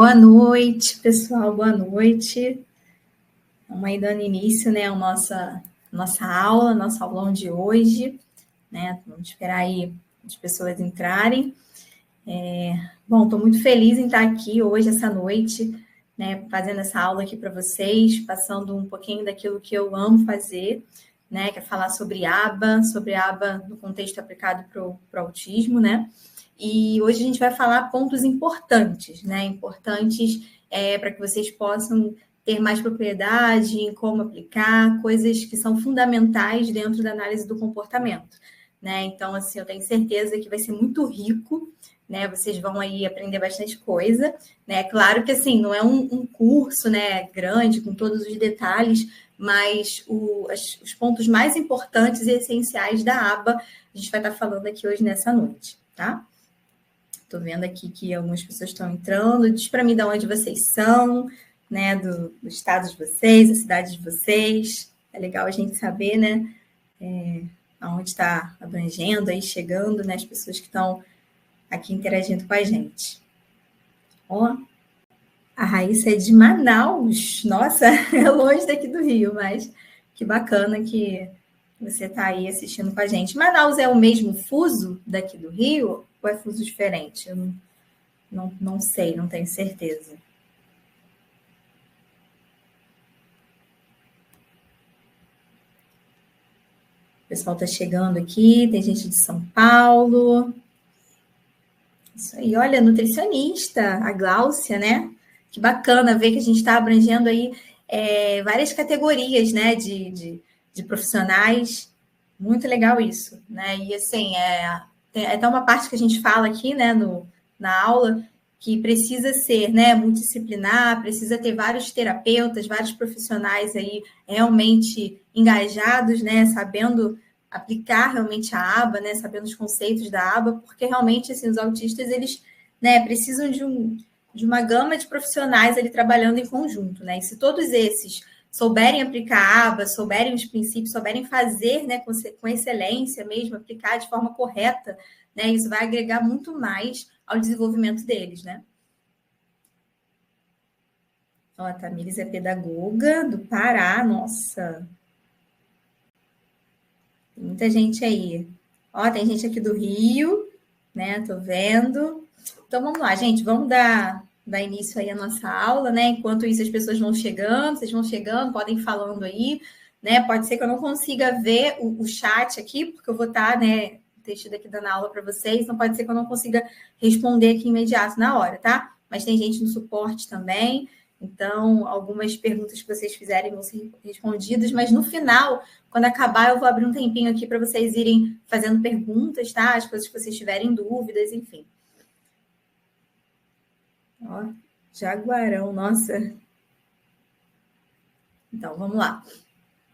Boa noite, pessoal, boa noite. Vamos aí dando início, né, à nossa aula, nosso aulão de hoje, né? Vamos esperar aí as pessoas entrarem. Bom, estou muito feliz em estar aqui hoje, essa noite, né, fazendo essa aula aqui para vocês, passando um pouquinho daquilo que eu amo fazer, né, que é falar sobre aba no contexto aplicado para o autismo, né? E hoje a gente vai falar pontos importantes, né? Importantes para que vocês possam ter mais propriedade em como aplicar, coisas que são fundamentais dentro da análise do comportamento, né? Então, assim, eu tenho certeza que vai ser muito rico, né? Vocês vão aí aprender bastante coisa, né? Claro que, assim, não é um curso, né, grande, com todos os detalhes, mas os pontos mais importantes e essenciais da aba a gente vai estar falando aqui hoje nessa noite, tá? Estou vendo aqui que algumas pessoas estão entrando. Diz para mim de onde vocês são, né? Do estado de vocês, da cidade de vocês. É legal a gente saber, né? Aonde está abrangendo aí, chegando, né? As pessoas que estão aqui interagindo com a gente. Ó, a Raíssa é de Manaus. Nossa, é longe daqui do Rio, mas que bacana que você está aí assistindo com a gente. Manaus é o mesmo fuso daqui do Rio ou é fuso diferente? Eu não sei, não tenho certeza. O pessoal está chegando aqui, tem gente de São Paulo. Isso aí, olha, nutricionista, a Gláucia, né? Que bacana ver que a gente está abrangendo aí várias categorias, né, de profissionais. Muito legal isso, né? E assim, tem até uma parte que a gente fala aqui, né, na aula, que precisa ser, né, multidisciplinar, precisa ter vários terapeutas, vários profissionais aí realmente engajados, né, sabendo aplicar realmente a aba, né, sabendo os conceitos da aba, porque realmente, assim, os autistas, eles, né, precisam de uma gama de profissionais ali trabalhando em conjunto, né? E se todos esses souberem aplicar a aba, souberem os princípios, souberem fazer, né, com excelência mesmo, aplicar de forma correta, né, isso vai agregar muito mais ao desenvolvimento deles, né? Ó, a Tamires é pedagoga do Pará, nossa. Tem muita gente aí. Ó, tem gente aqui do Rio, né? Tô vendo. Então, vamos lá, gente. Vamos dar início aí à nossa aula, né? Enquanto isso, as pessoas vão chegando, vocês vão chegando, podem ir falando aí, né? Pode ser que eu não consiga ver o chat aqui, porque eu vou estar, né, texto aqui dando aula para vocês, então pode ser que eu não consiga responder aqui imediato na hora, tá? Mas tem gente no suporte também, então algumas perguntas que vocês fizerem vão ser respondidas, mas no final, quando acabar, eu vou abrir um tempinho aqui para vocês irem fazendo perguntas, tá? As coisas que vocês tiverem dúvidas, enfim. Ó, Jaguarão, nossa. Então, vamos lá.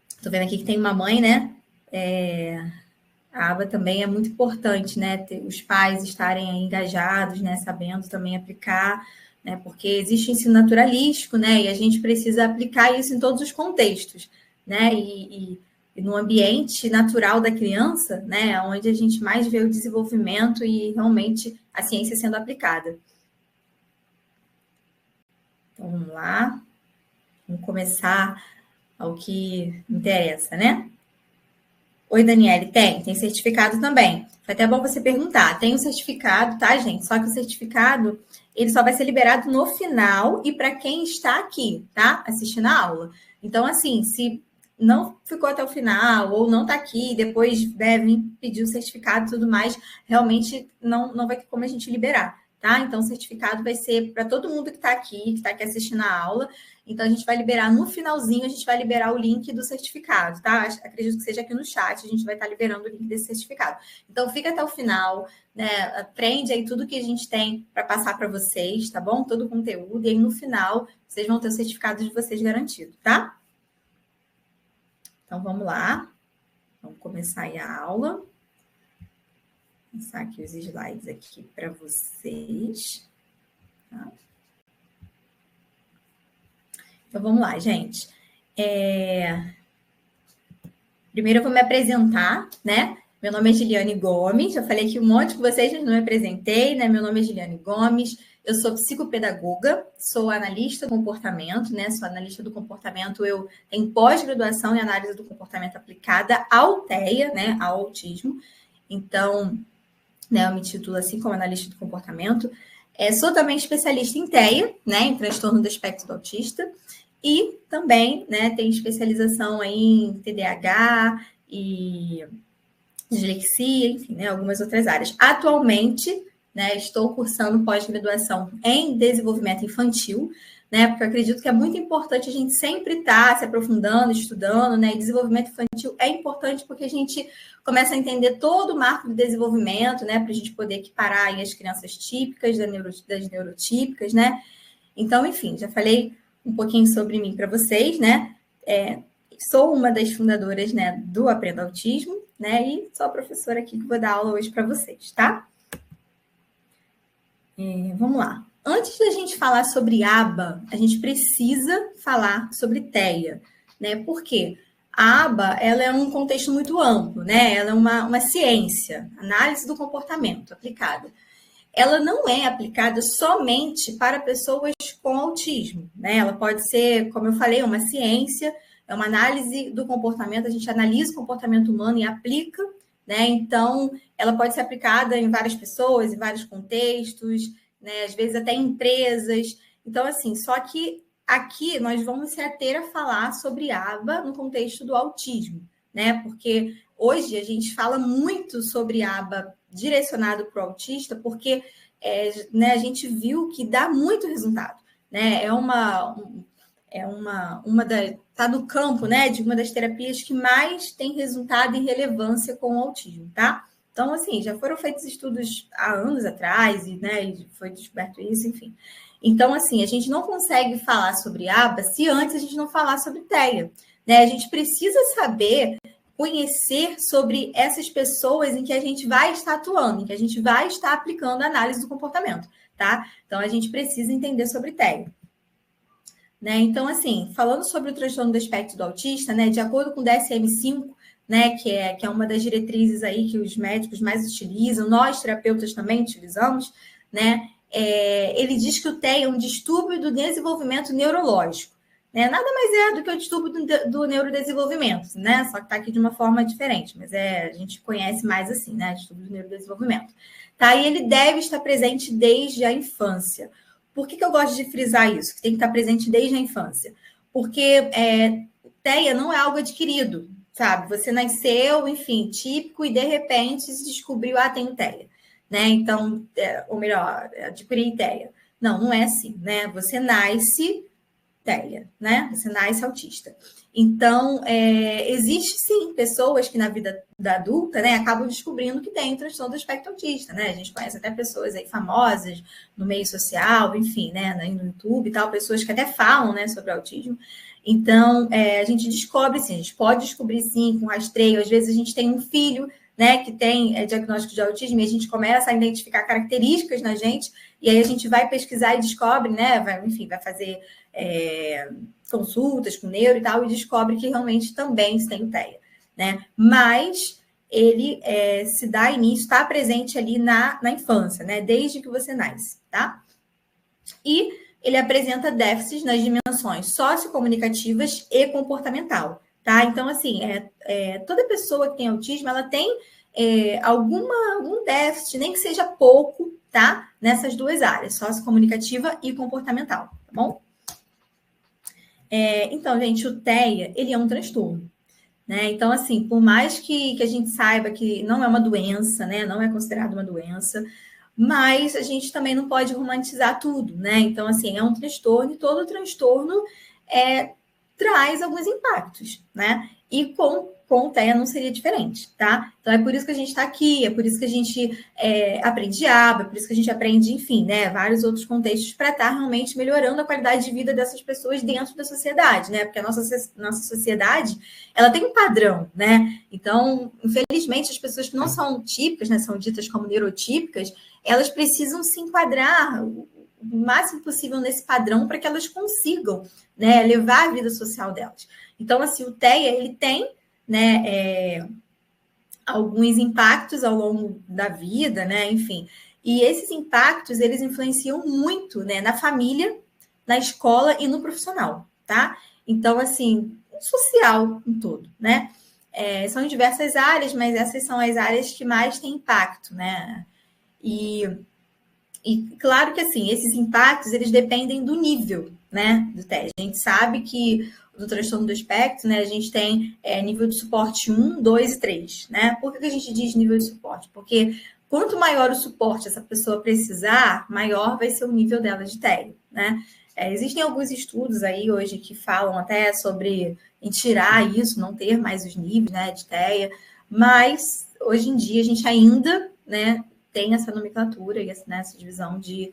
Estou vendo aqui que tem uma mãe, né? A aba também é muito importante, né? Ter os pais estarem engajados, né? Sabendo também aplicar, né? Porque existe ensino naturalístico, né? E a gente precisa aplicar isso em todos os contextos, né? E no ambiente natural da criança, né? Onde a gente mais vê o desenvolvimento e realmente a ciência sendo aplicada. Então, vamos lá. Vamos começar ao que interessa, né? Oi, Daniele, tem certificado também. Foi até bom você perguntar. Tem um certificado, tá, gente? Só que o certificado, ele só vai ser liberado no final e para quem está aqui, tá? Assistindo a aula. Então, assim, se não ficou até o final ou não está aqui, depois devem pedir o certificado e tudo mais, realmente não vai ter como a gente liberar, tá? Então, o certificado vai ser para todo mundo que está aqui assistindo a aula. Então, a gente vai liberar no finalzinho, a gente vai liberar o link do certificado, tá? Acredito que seja aqui no chat, a gente vai estar liberando o link desse certificado. Então, fica até o final, né? Aprende aí tudo que a gente tem para passar para vocês, tá bom? Todo o conteúdo. E aí, no final, vocês vão ter o certificado de vocês garantido, tá? Então, vamos lá. Vamos começar aí a aula. Vou começar aqui os slides aqui para vocês, tá? Então, vamos lá, gente. Primeiro, eu vou me apresentar, né? Meu nome é Giliane Gomes. Já falei aqui um monte com vocês, mas não me apresentei, né? Meu nome é Giliane Gomes. Eu sou psicopedagoga, sou analista do comportamento, né? Sou analista do comportamento, eu tenho pós-graduação em análise do comportamento aplicada ao TEA, né? Ao autismo. Então, né, eu me titulo assim como analista do comportamento. Sou também especialista em TEA, né? Em transtorno do espectro do autista. E também, né, tenho especialização aí em TDAH e dislexia, enfim, né, algumas outras áreas. Atualmente, né, estou cursando pós-graduação em desenvolvimento infantil, né, porque eu acredito que é muito importante a gente sempre estar se aprofundando, estudando, né, e desenvolvimento infantil é importante porque a gente começa a entender todo o marco do desenvolvimento, né, para a gente poder equiparar aí as crianças típicas das neurotípicas, né. Então, enfim, já falei um pouquinho sobre mim para vocês, né, sou uma das fundadoras, né, do Aprenda Autismo, né, e sou a professora aqui que vou dar aula hoje para vocês, tá? Vamos lá. Antes da gente falar sobre aba, a gente precisa falar sobre TEA, né? Por quê? A aba, ela é um contexto muito amplo, né? Ela é uma ciência, análise do comportamento aplicada. Ela não é aplicada somente para pessoas com autismo, né? Ela pode ser, como eu falei, uma ciência, é uma análise do comportamento, a gente analisa o comportamento humano e aplica, né? Então, ela pode ser aplicada em várias pessoas, em vários contextos, né? Às vezes até em empresas. Então, assim, só que aqui nós vamos se ater a falar sobre aba no contexto do autismo, né? Porque hoje a gente fala muito sobre aba direcionado para o autista, porque né, a gente viu que dá muito resultado, né? Tá no campo, né, de uma das terapias que mais tem resultado e relevância com o autismo, tá? Então, assim, já foram feitos estudos há anos atrás, né, e foi descoberto isso, enfim. Então, assim, a gente não consegue falar sobre aba se antes a gente não falar sobre TEA, né? A gente precisa saber conhecer sobre essas pessoas em que a gente vai estar atuando, em que a gente vai estar aplicando a análise do comportamento, tá? Então, a gente precisa entender sobre TEA. Né? Então, assim, falando sobre o transtorno do espectro do autista, né, de acordo com o DSM-5, né, que é uma das diretrizes aí que os médicos mais utilizam, nós terapeutas também utilizamos, né, ele diz que o TEA é um distúrbio do desenvolvimento neurológico, né? Nada mais é do que o distúrbio do neurodesenvolvimento, né? Só que está aqui de uma forma diferente, mas a gente conhece mais assim, né? Distúrbio do neurodesenvolvimento. Tá? E ele deve estar presente desde a infância. Por que eu gosto de frisar isso? Que tem que estar presente desde a infância. Porque TEA não é algo adquirido, sabe? Você nasceu, enfim, típico, e de repente se descobriu, tenho TEA, né? Então, ou melhor, adquiri TEA. Não é assim, né? Você nasce TEA, né? Você nasce autista. Então, existe sim pessoas que na vida da adulta, né, acabam descobrindo que tem transtorno do espectro autista, né? A gente conhece até pessoas aí famosas no meio social, enfim, né, no YouTube e tal, pessoas que até falam, né, sobre autismo. Então, a gente descobre sim, a gente pode descobrir sim com rastreio. Às vezes a gente tem um filho, né, que tem diagnóstico de autismo e a gente começa a identificar características na gente e aí a gente vai pesquisar e descobre, né, vai fazer consultas com neuro e tal, e descobre que realmente também se tem TEA, né? Mas ele se dá início, está presente ali na infância, né? Desde que você nasce, tá? E ele apresenta déficits nas dimensões sociocomunicativas e comportamental, tá? Então, assim, toda pessoa que tem autismo, ela tem algum déficit, nem que seja pouco, tá? Nessas duas áreas, sociocomunicativa e comportamental, tá bom? Então, gente, o TEA, ele é um transtorno, né? Então, assim, por mais que a gente saiba que não é uma doença, né? Não é considerado uma doença, mas a gente também não pode romantizar tudo, né? Então, assim, é um transtorno e todo transtorno traz alguns impactos, né? E com o TEA não seria diferente, tá? Então, é por isso que a gente está aqui, é por isso que a gente aprende aba, é por isso que a gente aprende, enfim, né, vários outros contextos para estar realmente melhorando a qualidade de vida dessas pessoas dentro da sociedade, né? Porque a nossa sociedade, ela tem um padrão, né? Então, infelizmente, as pessoas que não são típicas, né, são ditas como neurotípicas, elas precisam se enquadrar o máximo possível nesse padrão para que elas consigam, né, levar a vida social delas. Então, assim, o TEA, ele tem, né, alguns impactos ao longo da vida, né, enfim, E esses impactos, eles influenciam muito, né, na família, na escola e no profissional, tá? Então, assim, social em todo, né? São diversas áreas, mas essas são as áreas que mais têm impacto, né? E claro que, assim, esses impactos, eles dependem do nível, né, do teste. A gente sabe que no transtorno do espectro, né, a gente tem nível de suporte 1, 2 e 3, né? Por que a gente diz nível de suporte? Porque quanto maior o suporte essa pessoa precisar, maior vai ser o nível dela de TEA, né? Existem alguns estudos aí hoje que falam até sobre em tirar isso, não ter mais os níveis, né, de TEA, mas hoje em dia a gente ainda, né, tem essa nomenclatura e essa divisão de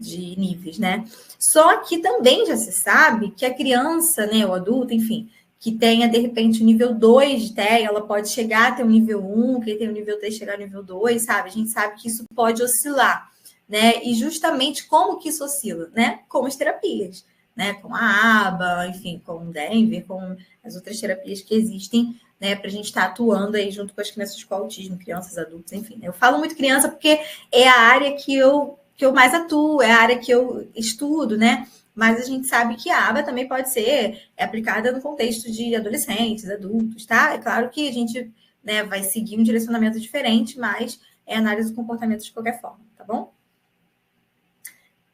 níveis, né? Só que também já se sabe que a criança, né, o adulto, enfim, que tenha, de repente, o nível 2 de TEA, ela pode chegar a ter o nível 1, quem tem o nível 3 chegar ao nível 2, sabe? A gente sabe que isso pode oscilar, né? E justamente como que isso oscila, né? Com as terapias, né? Com a ABA, enfim, com o Denver, com as outras terapias que existem, né, para a gente estar atuando aí junto com as crianças com autismo, crianças, adultos, enfim. Né? Eu falo muito criança porque é a área que eu mais atuo, é a área que eu estudo, né? Mas a gente sabe que a aba também pode ser aplicada no contexto de adolescentes, adultos, tá? É claro que a gente, né, vai seguir um direcionamento diferente, mas é análise do comportamento de qualquer forma, tá bom?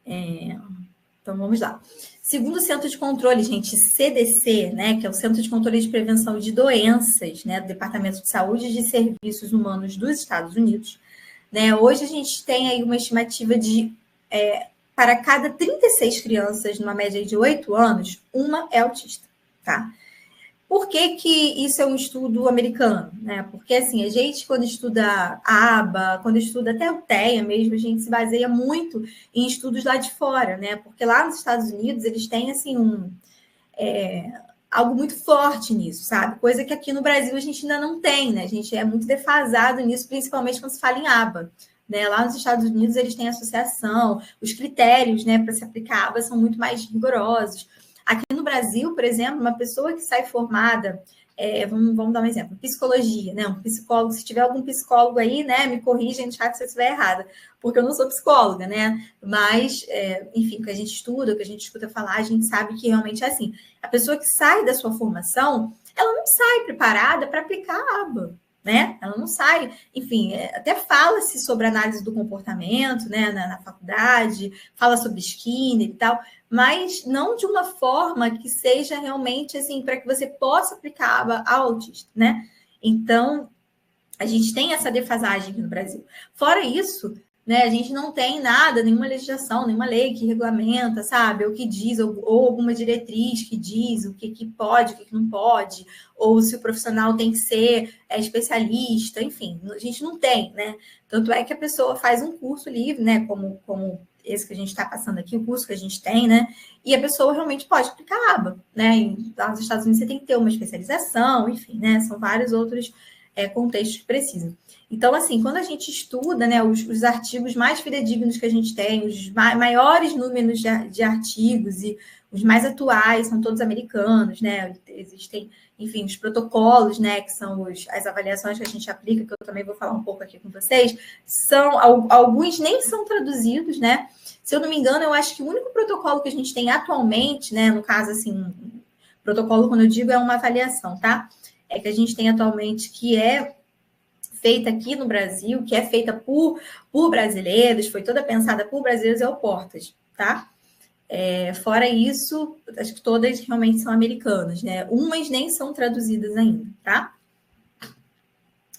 Então, vamos lá. Segundo o Centro de Controle, gente, CDC, né, que é o Centro de Controle de Prevenção de Doenças, né, do Departamento de Saúde e de Serviços Humanos dos Estados Unidos, né, hoje a gente tem aí uma estimativa de, para cada 36 crianças, numa média de 8 anos, uma é autista, tá? Por que que isso é um estudo americano? Né? Porque, assim, a gente, quando estuda a ABA, quando estuda até o TEA mesmo, a gente se baseia muito em estudos lá de fora, né? Porque lá nos Estados Unidos, eles têm, assim, algo muito forte nisso, sabe? Coisa que aqui no Brasil a gente ainda não tem, né? A gente é muito defasado nisso, principalmente quando se fala em ABA. Né? Lá nos Estados Unidos, eles têm associação, os critérios, né, para se aplicar ABA são muito mais rigorosos. Aqui no Brasil, por exemplo, uma pessoa que sai formada, vamos dar um exemplo, psicologia, né? Um psicólogo, se tiver algum psicólogo aí, né, me corrija no chat se eu estiver errada, porque eu não sou psicóloga, né? Mas, enfim, o que a gente estuda, o que a gente escuta falar, a gente sabe que realmente é assim. A pessoa que sai da sua formação, ela não sai preparada para aplicar a aba, né? Ela não sai, enfim, até fala-se sobre análise do comportamento, né, na faculdade, fala sobre Skinner e tal, mas não de uma forma que seja realmente assim, para que você possa aplicar a aba autista, né? Então, a gente tem essa defasagem aqui no Brasil. Fora isso, né, a gente não tem nada, nenhuma legislação, nenhuma lei que regulamenta, sabe, ou que diz, ou alguma diretriz que diz o que pode, o que não pode, ou se o profissional tem que ser especialista, enfim, a gente não tem, né? Tanto é que a pessoa faz um curso livre, né, como esse que a gente está passando aqui, o curso que a gente tem, né? E a pessoa realmente pode aplicar a aba, né? E lá nos Estados Unidos você tem que ter uma especialização, enfim, né? São vários outros contextos que precisam. Então, assim, quando a gente estuda, né, os artigos mais fidedignos que a gente tem, os maiores números de artigos e os mais atuais são todos americanos, né? Existem, enfim, os protocolos, né, que são as avaliações que a gente aplica, que eu também vou falar um pouco aqui com vocês, alguns nem são traduzidos, né? Se eu não me engano, eu acho que o único protocolo que a gente tem atualmente, né, no caso, assim, protocolo, quando eu digo, é uma avaliação, tá? Que a gente tem atualmente, que é feita aqui no Brasil, que é feita por brasileiros, foi toda pensada por brasileiros, é o Portas, tá? Fora isso, acho que todas realmente são americanas, né? Umas nem são traduzidas ainda, tá?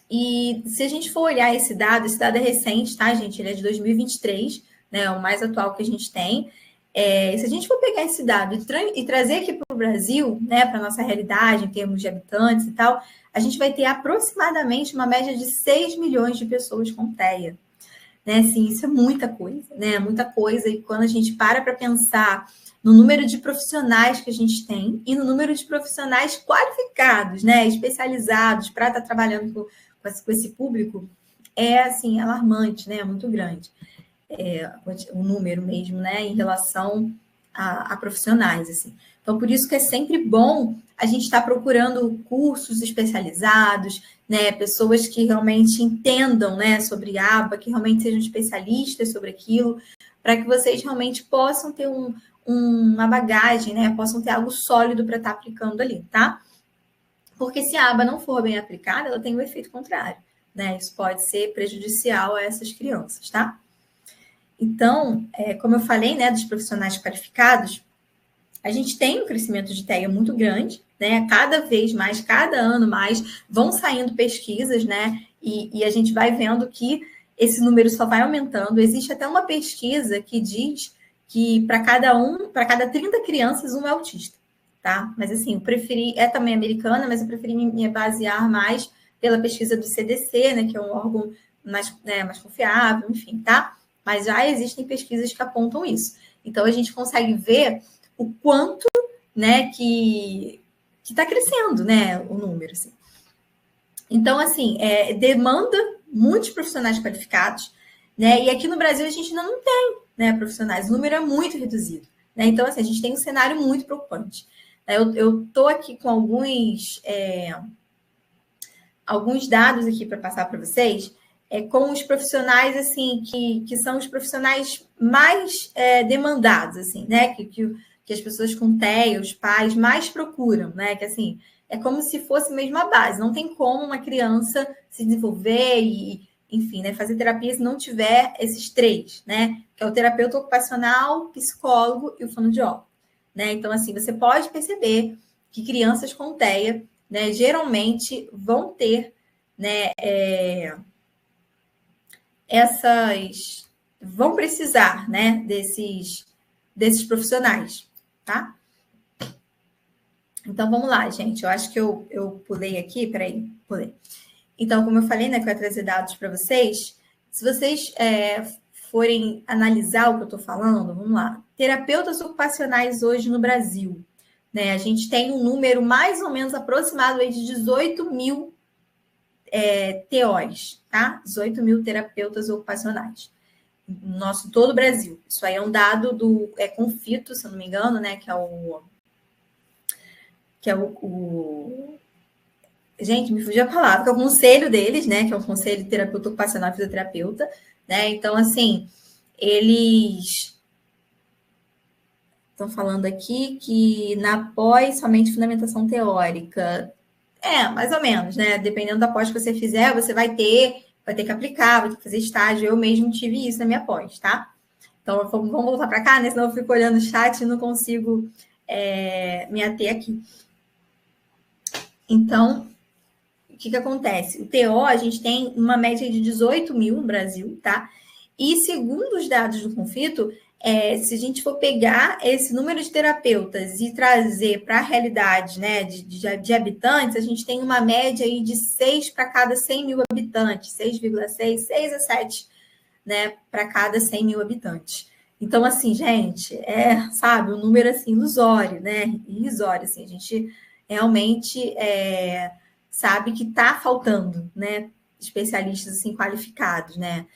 E se a gente for olhar esse dado é recente, tá, gente? Ele é de 2023, né? O mais atual que a gente tem. Se a gente for pegar esse dado e trazer aqui para o Brasil, né, para a nossa realidade, em termos de habitantes e tal, a gente vai ter aproximadamente uma média de 6 milhões de pessoas com TEA. Né? Assim, isso é muita coisa, né? Muita coisa. E quando a gente para pensar no número de profissionais que a gente tem e no número de profissionais qualificados, né, especializados para estar trabalhando com esse público, é, assim, alarmante, né? Muito grande. O número mesmo, né, em relação a profissionais, assim. Então, por isso que é sempre bom a gente está procurando cursos especializados, né? Pessoas que realmente entendam, né, sobre aba, que realmente sejam especialistas sobre aquilo, para que vocês realmente possam ter uma bagagem, né? Possam ter algo sólido para estar aplicando ali, tá? Porque se a aba não for bem aplicada, ela tem um efeito contrário, né? Isso pode ser prejudicial a essas crianças, tá? Então, como eu falei, né, dos profissionais qualificados, a gente tem um crescimento de TEA muito grande, né? Cada vez mais, cada ano mais, vão saindo pesquisas, né? E a gente vai vendo que esse número só vai aumentando. Existe até uma pesquisa que diz que para cada 30 crianças, um é autista, tá? Mas assim, eu preferi, é também americana, mas eu preferi me basear mais pela pesquisa do CDC, né? Que é um órgão mais confiável, enfim, tá? Mas já existem pesquisas que apontam isso. Então, a gente consegue ver o quanto, né, que está crescendo, né, o número, assim. Então, assim, demanda muitos profissionais qualificados, né, e aqui no Brasil a gente ainda não tem, né, profissionais, o número é muito reduzido, né, então, assim, a gente tem um cenário muito preocupante. Eu estou aqui com alguns dados aqui para passar para vocês, com os profissionais, assim, que são os profissionais mais demandados, assim, né, que as pessoas com TEA, os pais, mais procuram, né, que, assim, é como se fosse mesmo a base, não tem como uma criança se desenvolver e, enfim, né, fazer terapia se não tiver esses três, né, que é o terapeuta ocupacional, psicólogo e o fonoaudiólogo, né, então, assim, você pode perceber que crianças com TEA, né, geralmente vão ter, né, vão precisar, né, desses profissionais, tá? Então, vamos lá, gente. Eu acho que eu pulei aqui, peraí, pulei. Então, como eu falei, né, que eu ia trazer dados para vocês, se vocês forem analisar o que eu estou falando, vamos lá. Terapeutas ocupacionais hoje no Brasil, né? A gente tem um número mais ou menos aproximado aí de 18 mil TOs, tá? 18 mil terapeutas ocupacionais. No nosso todo o Brasil. Isso aí é um dado do Confito, se eu não me engano, né? Que é o gente, me fugiu a palavra, que é o conselho deles, né? Que é o Conselho de Terapeuta Ocupacional e Fisioterapeuta, né? Então, assim, eles estão falando aqui que na pós somente fundamentação teórica. Mais ou menos, né? Dependendo da pós que você fizer, você vai ter que aplicar, vai ter que fazer estágio. Eu mesmo tive isso na minha pós, tá? Então, vamos voltar para cá, né? Senão eu fico olhando o chat e não consigo me ater aqui. Então, o que acontece? O TO, a gente tem uma média de 18 mil no Brasil, tá? E segundo os dados do Confito, se a gente for pegar esse número de terapeutas e trazer para a realidade, né, de habitantes, a gente tem uma média aí de 6 para cada 100 mil habitantes, 6,6, 6 a 7, né, para cada 100 mil habitantes. Então, assim, gente, sabe, um número, assim, ilusório, né, irrisório, assim, a gente realmente sabe que está faltando, né, especialistas, assim, qualificados, né.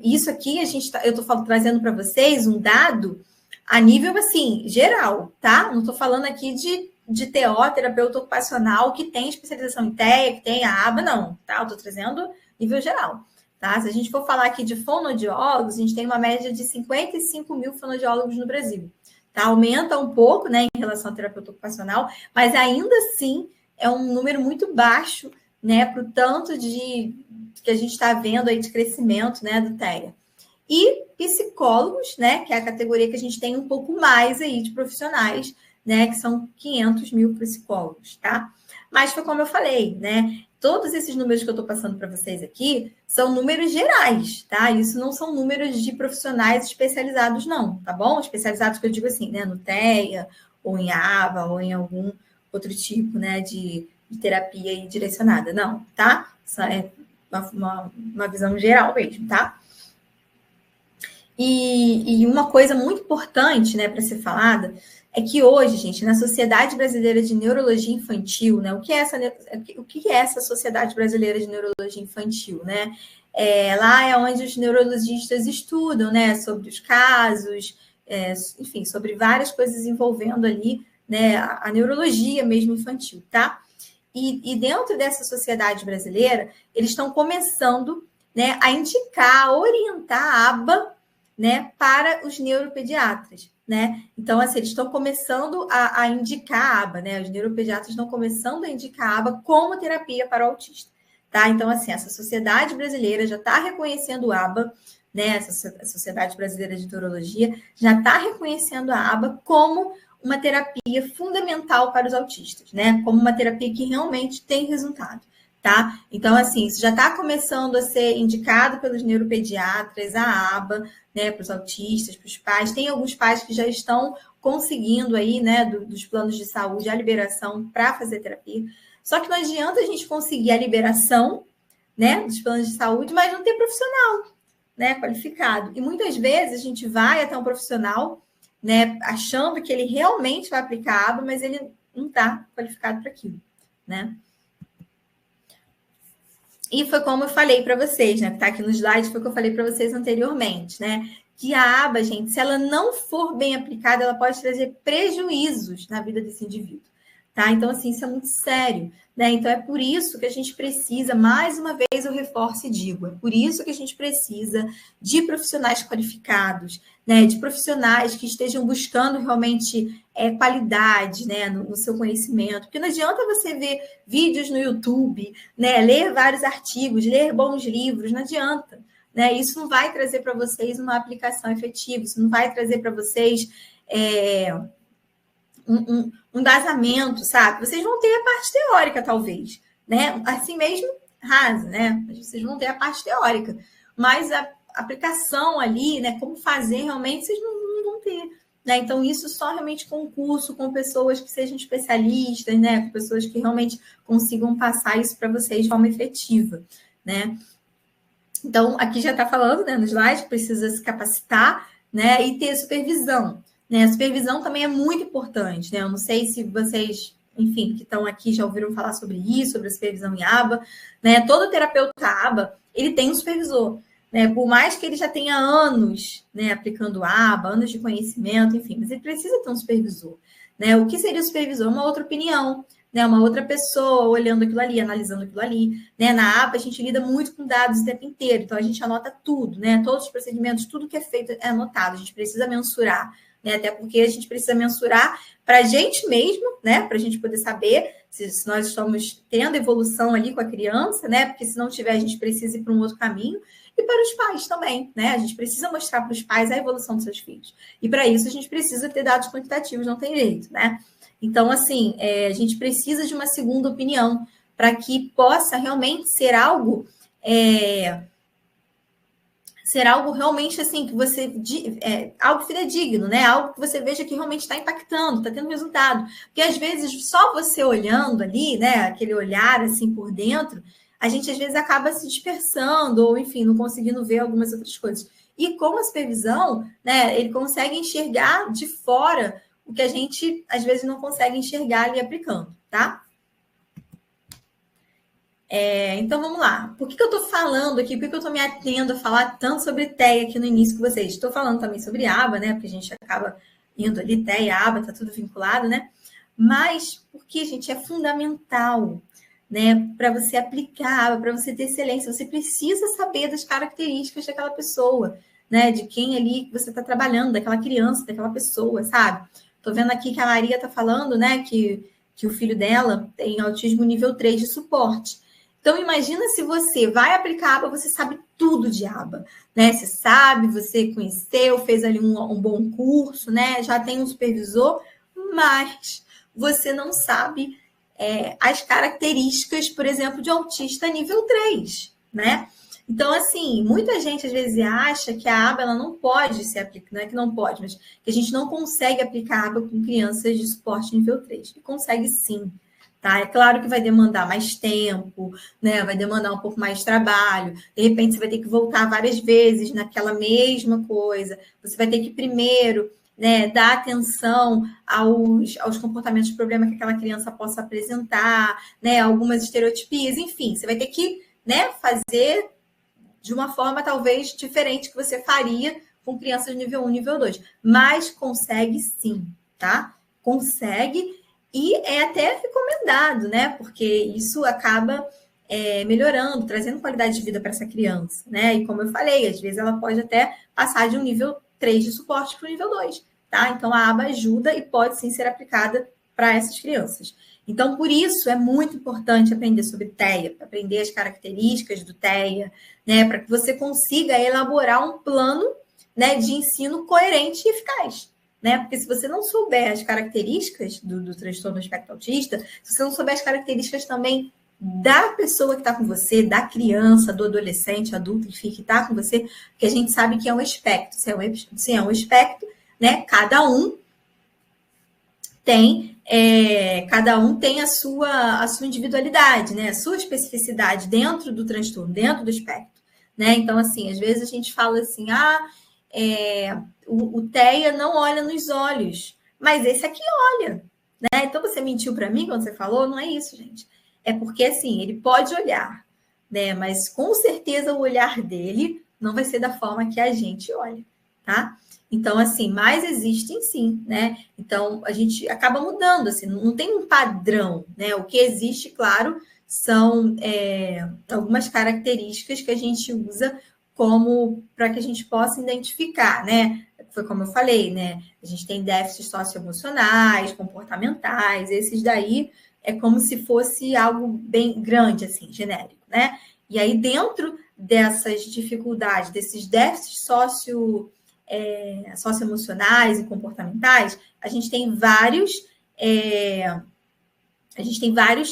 Isso aqui eu estou trazendo para vocês um dado a nível assim geral, tá? Não estou falando aqui de TO, terapeuta ocupacional, que tem especialização em TEA, que tem a aba, não, tá? Eu estou trazendo nível geral, tá? Se a gente for falar aqui de fonoaudiólogos, a gente tem uma média de 55 mil fonoaudiólogos no Brasil, tá? Aumenta um pouco, né, em relação ao terapeuta ocupacional, mas ainda assim é um número muito baixo, né, para o tanto que a gente está vendo aí de crescimento, né, do TEA. E psicólogos, né, que é a categoria que a gente tem um pouco mais aí de profissionais, né, que são 500 mil psicólogos, tá? Mas foi como eu falei, né, todos esses números que eu estou passando para vocês aqui são números gerais, tá? Isso não são números de profissionais especializados, não, tá bom? Especializados que eu digo assim, né, no TEA, ou em ABA, ou em algum outro tipo, né, de terapia aí direcionada, não, tá? Isso é uma visão geral mesmo, tá? E uma coisa muito importante, né, para ser falada, é que hoje, gente, na Sociedade Brasileira de Neurologia Infantil, né, o que é essa Sociedade Brasileira de Neurologia Infantil, né? Lá é onde os neurologistas estudam, né, sobre os casos, enfim, sobre várias coisas envolvendo ali, né, a neurologia mesmo infantil, tá? E dentro dessa sociedade brasileira, eles estão começando, né, a indicar, a orientar a aba, né, para os neuropediatras, né? Então, assim, eles estão começando a indicar a aba, né? Os neuropediatras estão começando a indicar a aba como terapia para o autista, tá? Então, assim, essa sociedade brasileira já está reconhecendo a aba, né? A Sociedade Brasileira de Neurologia já está reconhecendo a aba como uma terapia fundamental para os autistas, né? Como uma terapia que realmente tem resultado, tá? Então, assim, isso já está começando a ser indicado pelos neuropediatras, a aba, né, para os autistas, para os pais. Tem alguns pais que já estão conseguindo aí, né, dos planos de saúde, a liberação para fazer terapia. Só que não adianta a gente conseguir a liberação, né, dos planos de saúde, mas não ter profissional, né, qualificado. E muitas vezes a gente vai até um profissional, né, achando que ele realmente vai aplicar a aba, mas ele não está qualificado para aquilo, né? E foi como eu falei para vocês, né? Que está aqui no slide, foi o que eu falei para vocês anteriormente, né? Que a aba, gente, se ela não for bem aplicada, ela pode trazer prejuízos na vida desse indivíduo, tá? Então, assim, isso é muito sério, né? Então, é por isso que a gente precisa, mais uma vez eu reforço e digo, é por isso que a gente precisa de profissionais qualificados, né? De profissionais que estejam buscando realmente qualidade, né? No seu conhecimento, porque não adianta você ver vídeos no YouTube, né? Ler vários artigos, ler bons livros, não adianta, né? Isso não vai trazer para vocês uma aplicação efetiva, isso não vai trazer para vocês um embasamento, sabe? Vocês vão ter a parte teórica, talvez, né? Assim mesmo, rasa, né? Vocês vão ter a parte teórica, mas a aplicação ali, né? Como fazer realmente, vocês não vão ter. Né? Então, isso só realmente com curso, com pessoas que sejam especialistas, né? Com pessoas que realmente consigam passar isso para vocês de forma efetiva, né? Então, aqui já está falando, né, no slide, que precisa se capacitar, né, e ter supervisão. Né? A supervisão também é muito importante, né? Eu não sei se vocês, enfim, que estão aqui já ouviram falar sobre isso, sobre a supervisão em aba, né? Todo terapeuta aba, ele tem um supervisor, né? Por mais que ele já tenha anos, né, aplicando aba, anos de conhecimento, enfim, mas ele precisa ter um supervisor, né? O que seria o supervisor? Uma outra opinião, né, uma outra pessoa olhando aquilo ali, analisando aquilo ali, né? Na aba a gente lida muito com dados o tempo inteiro, então a gente anota tudo, né? Todos os procedimentos, tudo que é feito é anotado, a gente precisa mensurar, né? Até porque a gente precisa mensurar para a gente mesmo, né? Para a gente poder saber se nós estamos tendo evolução ali com a criança, né? Porque se não tiver, a gente precisa ir para um outro caminho. E para os pais também, né? A gente precisa mostrar para os pais a evolução dos seus filhos. E para isso a gente precisa ter dados quantitativos, não tem jeito, né? Então, assim, a gente precisa de uma segunda opinião para que possa realmente ser algo realmente assim, que você algo fidedigno, né? Algo que você veja que realmente está impactando, está tendo resultado. Porque às vezes, só você olhando ali, né? Aquele olhar assim por dentro, a gente às vezes acaba se dispersando, ou enfim, não conseguindo ver algumas outras coisas. E com a supervisão, né, ele consegue enxergar de fora o que a gente, às vezes, não consegue enxergar ali aplicando, tá? Então, vamos lá. Por que eu estou falando aqui? Por que eu estou me atendo a falar tanto sobre TEA aqui no início com vocês? Estou falando também sobre aba, né? Porque a gente acaba indo ali, TEA, aba, está tudo vinculado, né? Mas porque, gente, é fundamental, né? Para você aplicar a aba, para você ter excelência, você precisa saber das características daquela pessoa, né? De quem ali você está trabalhando, daquela criança, daquela pessoa, sabe? Estou vendo aqui que a Maria está falando, né? Que o filho dela tem autismo nível 3 de suporte. Então, imagina se você vai aplicar aba, você sabe tudo de aba, né? Você sabe, você conheceu, fez ali um bom curso, né? Já tem um supervisor, mas você não sabe as características, por exemplo, de autista nível 3, né? Então, assim, muita gente às vezes acha que a aba ela não pode ser aplicada, não é que não pode, mas que a gente não consegue aplicar a aba com crianças de suporte nível 3. E consegue sim. Tá? É claro que vai demandar mais tempo, né? Vai demandar um pouco mais de trabalho. De repente, você vai ter que voltar várias vezes naquela mesma coisa. Você vai ter que primeiro, né, dar atenção aos comportamentos de problema que aquela criança possa apresentar, né? Algumas estereotipias, enfim. Você vai ter que, né, fazer de uma forma talvez diferente que você faria com crianças nível 1, nível 2. Mas consegue sim, tá? consegue e é até recomendado, né? Porque isso acaba melhorando, trazendo qualidade de vida para essa criança, né? E como eu falei, às vezes ela pode até passar de um nível 3 de suporte para o nível 2, tá? Então a aba ajuda e pode sim ser aplicada para essas crianças. Então, por isso, é muito importante aprender sobre TEA, aprender as características do TEA, né? Para que você consiga elaborar um plano, né, de ensino coerente e eficaz. Né? Porque se você não souber as características do transtorno do espectro autista, se você não souber as características também da pessoa que está com você, da criança, do adolescente, adulto, enfim, que está com você, porque a gente sabe que é um espectro. Se é um espectro, né? Cada um tem a sua individualidade, né? A sua especificidade dentro do transtorno, dentro do espectro, né? Então, assim, às vezes a gente fala assim, o TEA não olha nos olhos, mas esse aqui olha, né? Então você mentiu para mim quando você falou? Não é isso, gente. É porque, assim, ele pode olhar, né? Mas com certeza o olhar dele não vai ser da forma que a gente olha, tá? Então, assim, mas existem sim, né? Então, a gente acaba mudando, assim, não tem um padrão, né? O que existe, claro, são algumas características que a gente usa como para que a gente possa identificar, né? Foi como eu falei, né? A gente tem déficits socioemocionais, comportamentais, esses daí é como se fosse algo bem grande, assim, genérico, né? E aí, dentro dessas dificuldades, desses déficits socioemocionais e comportamentais, a gente tem vários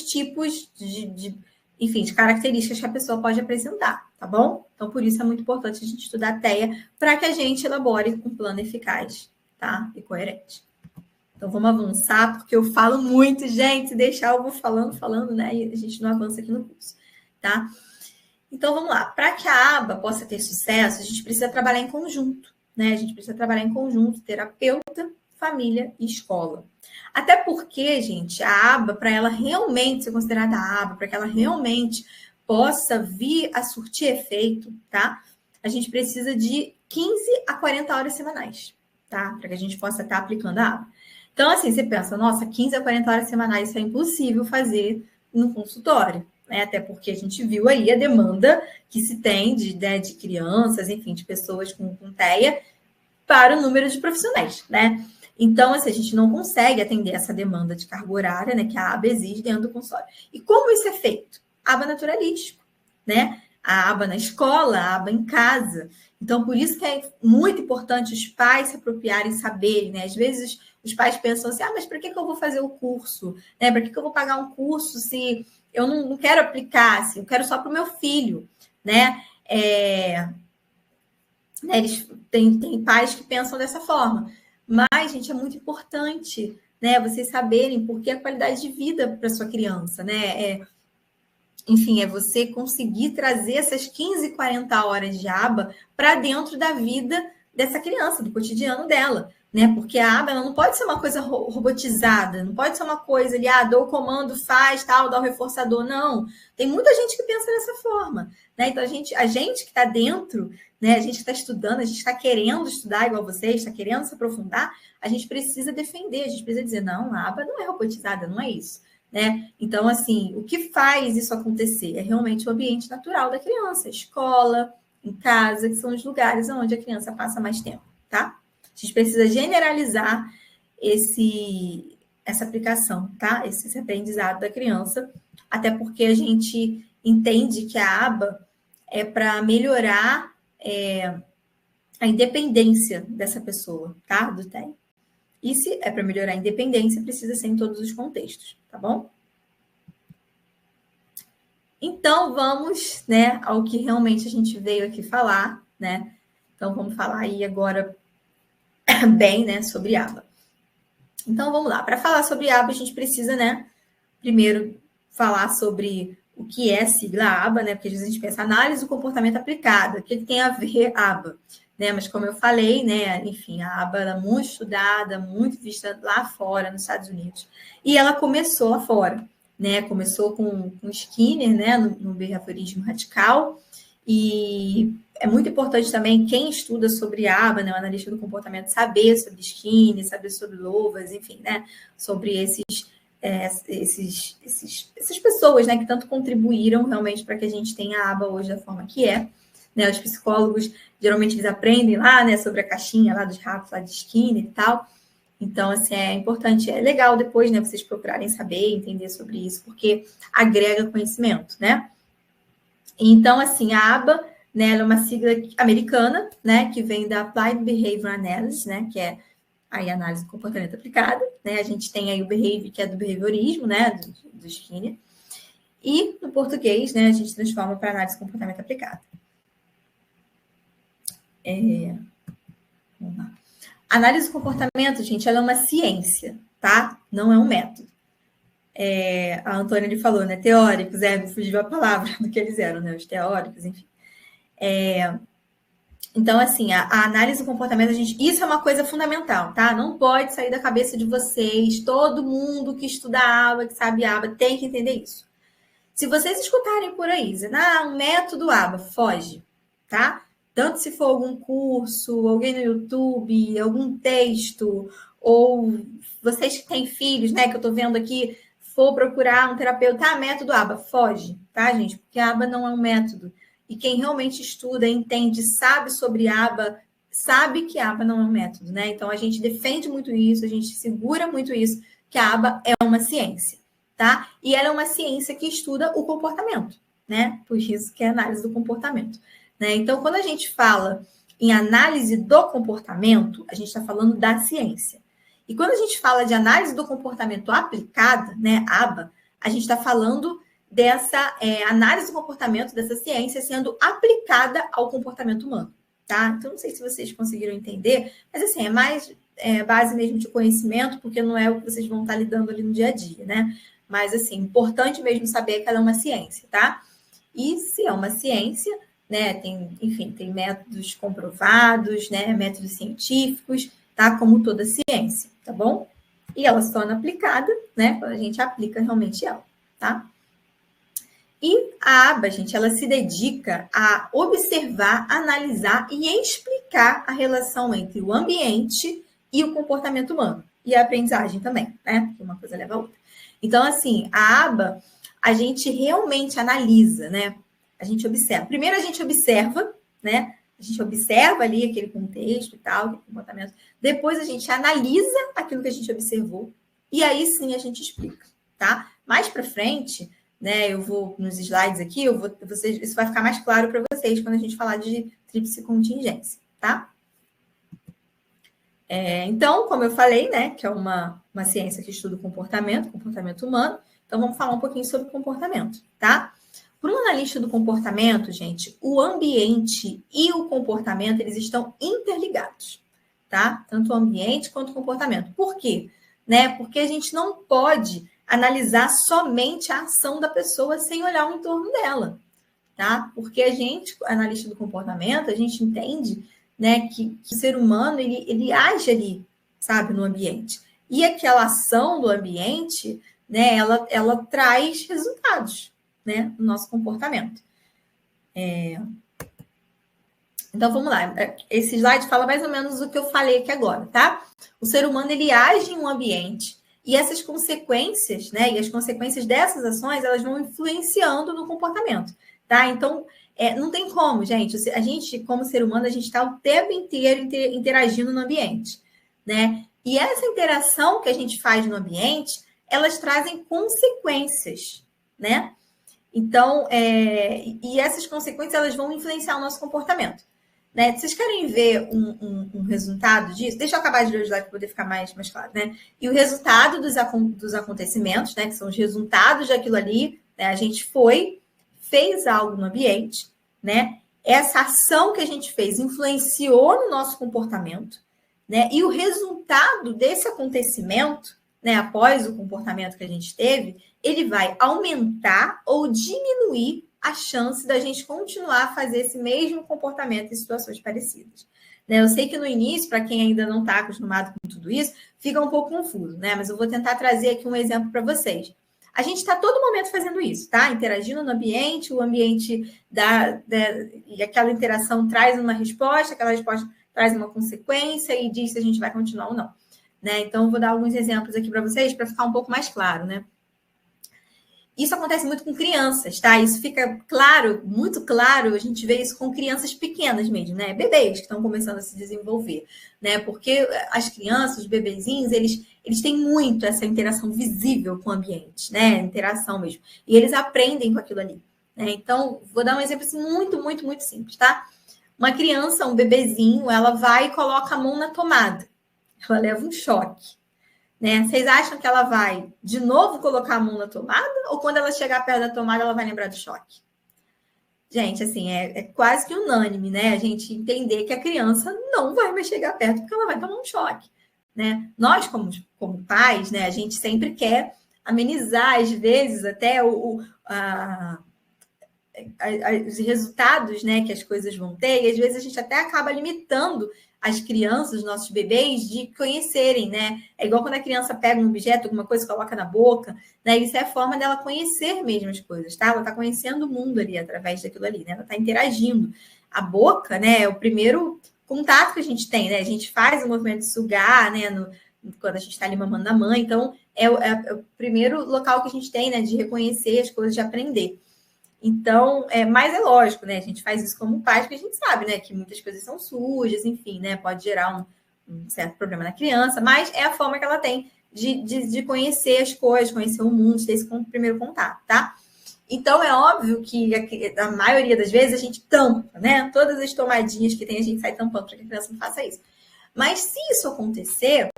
tipos enfim, de características que a pessoa pode apresentar, tá bom? Então, por isso é muito importante a gente estudar a TEA para que a gente elabore um plano eficaz, tá? E coerente. Então, vamos avançar, porque eu falo muito, gente. Se deixar, eu vou falando, né? E a gente não avança aqui no curso, tá? Então, vamos lá. Para que a aba possa ter sucesso, a gente precisa trabalhar em conjunto, né? A gente precisa trabalhar em conjunto, terapeuta, família e escola. Até porque, gente, a aba, para ela realmente ser considerada aba, para que ela realmente possa vir a surtir efeito, tá? A gente precisa de 15 a 40 horas semanais, tá? Para que a gente possa estar aplicando a aba. Então, assim, você pensa, nossa, 15 a 40 horas semanais, isso é impossível fazer no consultório, né? Até porque a gente viu aí a demanda que se tem de crianças, enfim, de pessoas com TEA para o número de profissionais, né? Então, assim, a gente não consegue atender essa demanda de carga horária, né, que a aba exige dentro do consultório. E como isso é feito? Aba naturalístico, né? A aba na escola, a aba em casa. Então, por isso que é muito importante os pais se apropriarem, saberem, né? Às vezes os pais pensam assim, mas para que eu vou fazer o curso? Né? Para que eu vou pagar um curso se eu não quero aplicar, assim, eu quero só para o meu filho, né? Eles têm pais que pensam dessa forma. Mas, gente, é muito importante, né? Vocês saberem porque a qualidade de vida para sua criança, né? Enfim, é você conseguir trazer essas 15, 40 horas de aba para dentro da vida dessa criança, do cotidiano dela, né? Porque a aba ela não pode ser uma coisa robotizada, não pode ser uma coisa ali, dou o comando, faz, tal, dá o reforçador, não. Tem muita gente que pensa dessa forma, né? Então, a gente que está dentro, né? A gente está estudando, a gente está querendo estudar igual vocês, está querendo se aprofundar, a gente precisa defender, a gente precisa dizer, não, a aba não é robotizada, não é isso. Né? Então, assim, o que faz isso acontecer é realmente o ambiente natural da criança, escola, em casa, que são os lugares onde a criança passa mais tempo, tá? A gente precisa generalizar essa aplicação, tá? Esse aprendizado da criança, até porque a gente entende que a aba é para melhorar a independência dessa pessoa, tá? Do TEA. E se é para melhorar a independência, precisa ser em todos os contextos, tá bom? Então, vamos, né, ao que realmente a gente veio aqui falar, né? Então, vamos falar aí agora bem, né, sobre aba. Então, vamos lá. Para falar sobre aba, a gente precisa, né, primeiro falar sobre o que é sigla aba, né? Porque às vezes a gente pensa análise do comportamento aplicado, o que tem a ver aba? Né? Mas como eu falei, né? Enfim, a aba era muito estudada, muito vista lá fora, nos Estados Unidos. E ela começou lá fora, né? Começou com Skinner, né? No behaviorismo radical. E é muito importante também quem estuda sobre ABA, né, o analista do comportamento, saber sobre Skinner, saber sobre Lovász, enfim, né, sobre essas pessoas, né, que tanto contribuíram realmente para que a gente tenha a ABA hoje da forma que é. Né, os psicólogos, geralmente, eles aprendem lá, né, sobre a caixinha lá dos ratos, lá de Skinner e tal. Então, assim, é importante, é legal depois, né, vocês procurarem saber, entender sobre isso, porque agrega conhecimento, né? Então, assim, a ABA, né, ela é uma sigla americana, né, que vem da Applied Behavior Analysis, né, que é aí a análise do comportamento aplicada, né? A gente tem aí o behavior, que é do behaviorismo, né, do Skinner. E no português, né, a gente transforma para análise do comportamento aplicada. Vamos lá. Análise do comportamento, gente, ela é uma ciência, tá? Não é um método. A Antônia ele falou, né? Teóricos, me fugiu a palavra do que eles eram, né? Os teóricos, enfim. Então, assim, a análise do comportamento, isso é uma coisa fundamental, tá? Não pode sair da cabeça de vocês. Todo mundo que estuda ABA, que sabe ABA, tem que entender isso. Se vocês escutarem por aí, dizendo, um método ABA, foge, tá? Tanto se for algum curso, alguém no YouTube, algum texto, ou vocês que têm filhos, né, que eu tô vendo aqui, for procurar um terapeuta, método ABA, foge, tá, gente? Porque ABA não é um método. E quem realmente estuda, entende, sabe sobre ABA, sabe que ABA não é um método, né? Então, a gente defende muito isso, a gente segura muito isso, que a ABA é uma ciência, tá? E ela é uma ciência que estuda o comportamento, né? Por isso que é a análise do comportamento. Né? Então, quando a gente fala em análise do comportamento, a gente está falando da ciência. E quando a gente fala de análise do comportamento aplicada, né, ABA, a gente está falando dessa análise do comportamento, dessa ciência sendo aplicada ao comportamento humano. Tá? Então, não sei se vocês conseguiram entender, mas assim, é mais base mesmo de conhecimento, porque não é o que vocês vão estar lidando ali no dia a dia, né? Mas, assim, importante mesmo saber que ela é uma ciência, tá? E se é uma ciência, né, tem métodos comprovados, né, métodos científicos, tá? Como toda ciência, tá bom? E ela se torna aplicada, né, quando a gente aplica realmente ela, tá? E a ABA, gente, ela se dedica a observar, analisar e explicar a relação entre o ambiente e o comportamento humano. E a aprendizagem também, né? Porque uma coisa leva a outra. Então, assim, a ABA, a gente realmente analisa, né? A gente observa. Primeiro a gente observa, né? A gente observa ali aquele contexto e tal, aquele comportamento. Depois a gente analisa aquilo que a gente observou. E aí sim a gente explica, tá? Mais para frente, né? Eu vou nos slides aqui, isso vai ficar mais claro para vocês quando a gente falar de tríplice contingência, tá? Então, como eu falei, né, que é uma ciência que estuda o comportamento humano, então vamos falar um pouquinho sobre comportamento, tá? Para um analista do comportamento, gente, o ambiente e o comportamento, eles estão interligados, tá? Tanto o ambiente quanto o comportamento. Por quê? Né? Porque a gente não pode analisar somente a ação da pessoa sem olhar o entorno dela, tá? Porque a gente, analista do comportamento, a gente entende, né, que o ser humano, ele age ali, sabe, no ambiente. E aquela ação do ambiente, né, ela traz resultados, né, no nosso comportamento. Então, vamos lá. Esse slide fala mais ou menos o que eu falei aqui agora, tá? O ser humano, ele age em um ambiente e essas consequências, né, e as consequências dessas ações, elas vão influenciando no comportamento, tá? Então, não tem como, gente. A gente, como ser humano, a gente está o tempo inteiro interagindo no ambiente, né? E essa interação que a gente faz no ambiente, elas trazem consequências, né? Então, e essas consequências, elas vão influenciar o nosso comportamento. Né? Vocês querem ver um resultado disso? Deixa eu acabar de ler o slide para poder ficar mais claro, né? E o resultado dos acontecimentos, né? Que são os resultados daquilo ali, né? A gente fez algo no ambiente, né? Essa ação que a gente fez influenciou no nosso comportamento, né? E o resultado desse acontecimento, né? Após o comportamento que a gente teve, ele vai aumentar ou diminuir a chance da gente continuar a fazer esse mesmo comportamento em situações parecidas. Né? Eu sei que no início, para quem ainda não está acostumado com tudo isso, fica um pouco confuso, né? Mas eu vou tentar trazer aqui um exemplo para vocês. A gente está todo momento fazendo isso, tá? Interagindo no ambiente, o ambiente e aquela interação traz uma resposta, aquela resposta traz uma consequência e diz se a gente vai continuar ou não. Né? Então, vou dar alguns exemplos aqui para vocês para ficar um pouco mais claro, né? Isso acontece muito com crianças, tá? Isso fica claro, muito claro, a gente vê isso com crianças pequenas mesmo, né? Bebês que estão começando a se desenvolver, né? Porque as crianças, os bebezinhos, eles têm muito essa interação visível com o ambiente, né? Interação mesmo. E eles aprendem com aquilo ali, né? Então, vou dar um exemplo assim, muito, muito, muito simples, tá? Uma criança, um bebezinho, ela vai e coloca a mão na tomada. Ela leva um choque. Né? Vocês acham que ela vai de novo colocar a mão na tomada? Ou quando ela chegar perto da tomada, ela vai lembrar do choque? Gente, assim, é quase que unânime, né? A gente entender que a criança não vai mais chegar perto porque ela vai tomar um choque, né? Nós, como pais, né? A gente sempre quer amenizar, às vezes, até os resultados, né? Que as coisas vão ter. E, às vezes, a gente até acaba limitando as crianças, os nossos bebês, de conhecerem, né? É igual quando a criança pega um objeto, alguma coisa, coloca na boca, né? Isso é a forma dela conhecer mesmo as coisas, tá? Ela está conhecendo o mundo ali, através daquilo ali, né? Ela está interagindo. A boca, né, é o primeiro contato que a gente tem, né? A gente faz o movimento de sugar, né? Quando a gente está ali mamando a mãe. Então, é o primeiro local que a gente tem, né? De reconhecer as coisas, de aprender. Então, mas é lógico, né? A gente faz isso como pai, porque a gente sabe, né? Que muitas coisas são sujas, enfim, né? Pode gerar um certo problema na criança, mas é a forma que ela tem de conhecer as coisas, conhecer o mundo, de ter esse primeiro contato, tá? Então, é óbvio que a maioria das vezes a gente tampa, né? Todas as tomadinhas que tem, a gente sai tampando para que a criança não faça isso. Mas se isso acontecer,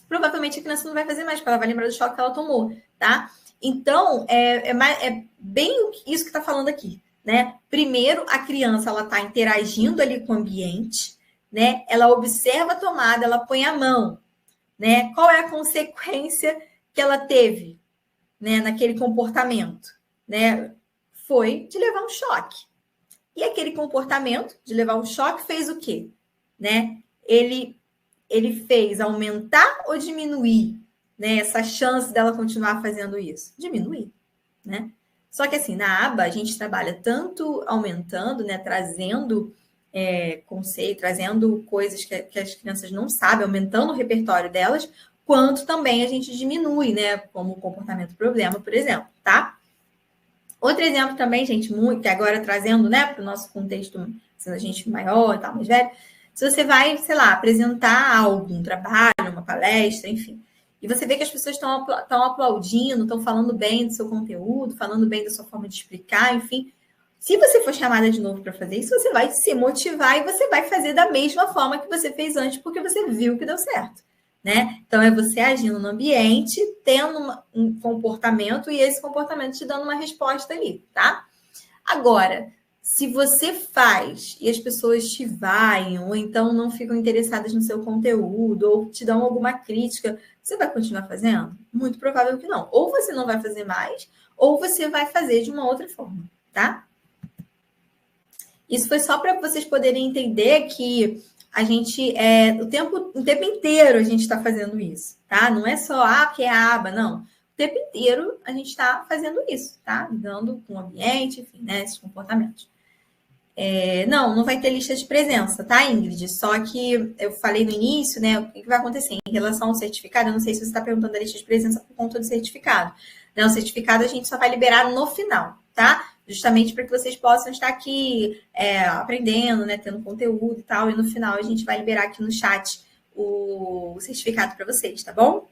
provavelmente a criança não vai fazer mais, porque ela vai lembrar do choque que ela tomou, tá? Então, é bem isso que está falando aqui, né? Primeiro, a criança ela está interagindo ali com o ambiente, né? Ela observa a tomada, ela põe a mão, né? Qual é a consequência que ela teve, né? Naquele comportamento, né? Foi de levar um choque. E aquele comportamento de levar um choque fez o quê, né? Ele fez aumentar ou diminuir, né, essa chance dela continuar fazendo isso? Diminuir, né? Só que assim, na aba a gente trabalha tanto aumentando, né, trazendo conceito, trazendo coisas que as crianças não sabem, aumentando o repertório delas, quanto também a gente diminui, né, como o comportamento problema, por exemplo, tá? Outro exemplo também, gente, muito, que agora trazendo, né, para o nosso contexto, sendo a gente maior e tal, mais velho, se você vai, sei lá, apresentar algo, um trabalho, uma palestra, enfim, e você vê que as pessoas estão aplaudindo, estão falando bem do seu conteúdo, falando bem da sua forma de explicar, enfim, se você for chamada de novo para fazer isso, você vai se motivar e você vai fazer da mesma forma que você fez antes, porque você viu que deu certo, né? Então, é você agindo no ambiente, tendo um comportamento e esse comportamento te dando uma resposta ali, tá? Agora, se você faz e as pessoas te vaiam, ou então não ficam interessadas no seu conteúdo, ou te dão alguma crítica, você vai continuar fazendo? Muito provável que não. Ou você não vai fazer mais, ou você vai fazer de uma outra forma, tá? Isso foi só para vocês poderem entender que a gente, o tempo inteiro a gente está fazendo isso, tá? Não é só, porque é a aba, não. O tempo inteiro a gente está fazendo isso, tá? Lidando com o ambiente, enfim, né? Esses comportamentos. Não vai ter lista de presença, tá, Ingrid? Só que eu falei no início, né? O que vai acontecer em relação ao certificado? Eu não sei se você está perguntando da lista de presença por conta do certificado. Não, o certificado a gente só vai liberar no final, tá? Justamente para que vocês possam estar aqui aprendendo, né? Tendo conteúdo e tal. E no final a gente vai liberar aqui no chat o certificado para vocês, tá bom?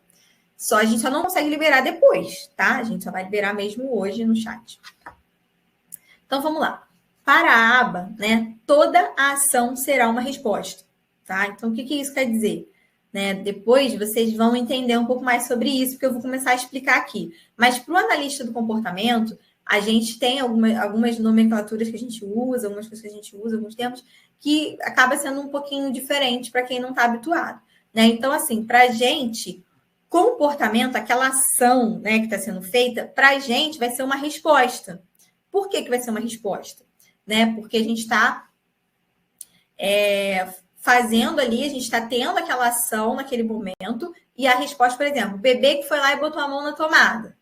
A gente só não consegue liberar depois, tá? A gente só vai liberar mesmo hoje no chat. Então, vamos lá. Para a aba, né, toda a ação será uma resposta, tá? Então, o que isso quer dizer? Né? Depois vocês vão entender um pouco mais sobre isso, porque eu vou começar a explicar aqui. Mas para o analista do comportamento, a gente tem algumas nomenclaturas que a gente usa, algumas coisas que a gente usa, alguns termos, que acaba sendo um pouquinho diferente para quem não está habituado. Né? Então, assim, para a gente, comportamento, aquela ação, né, que está sendo feita, para a gente vai ser uma resposta. Por que vai ser uma resposta? Né? Porque a gente está fazendo ali, a gente está tendo aquela ação naquele momento, e a resposta, por exemplo, o bebê que foi lá e botou a mão na tomada.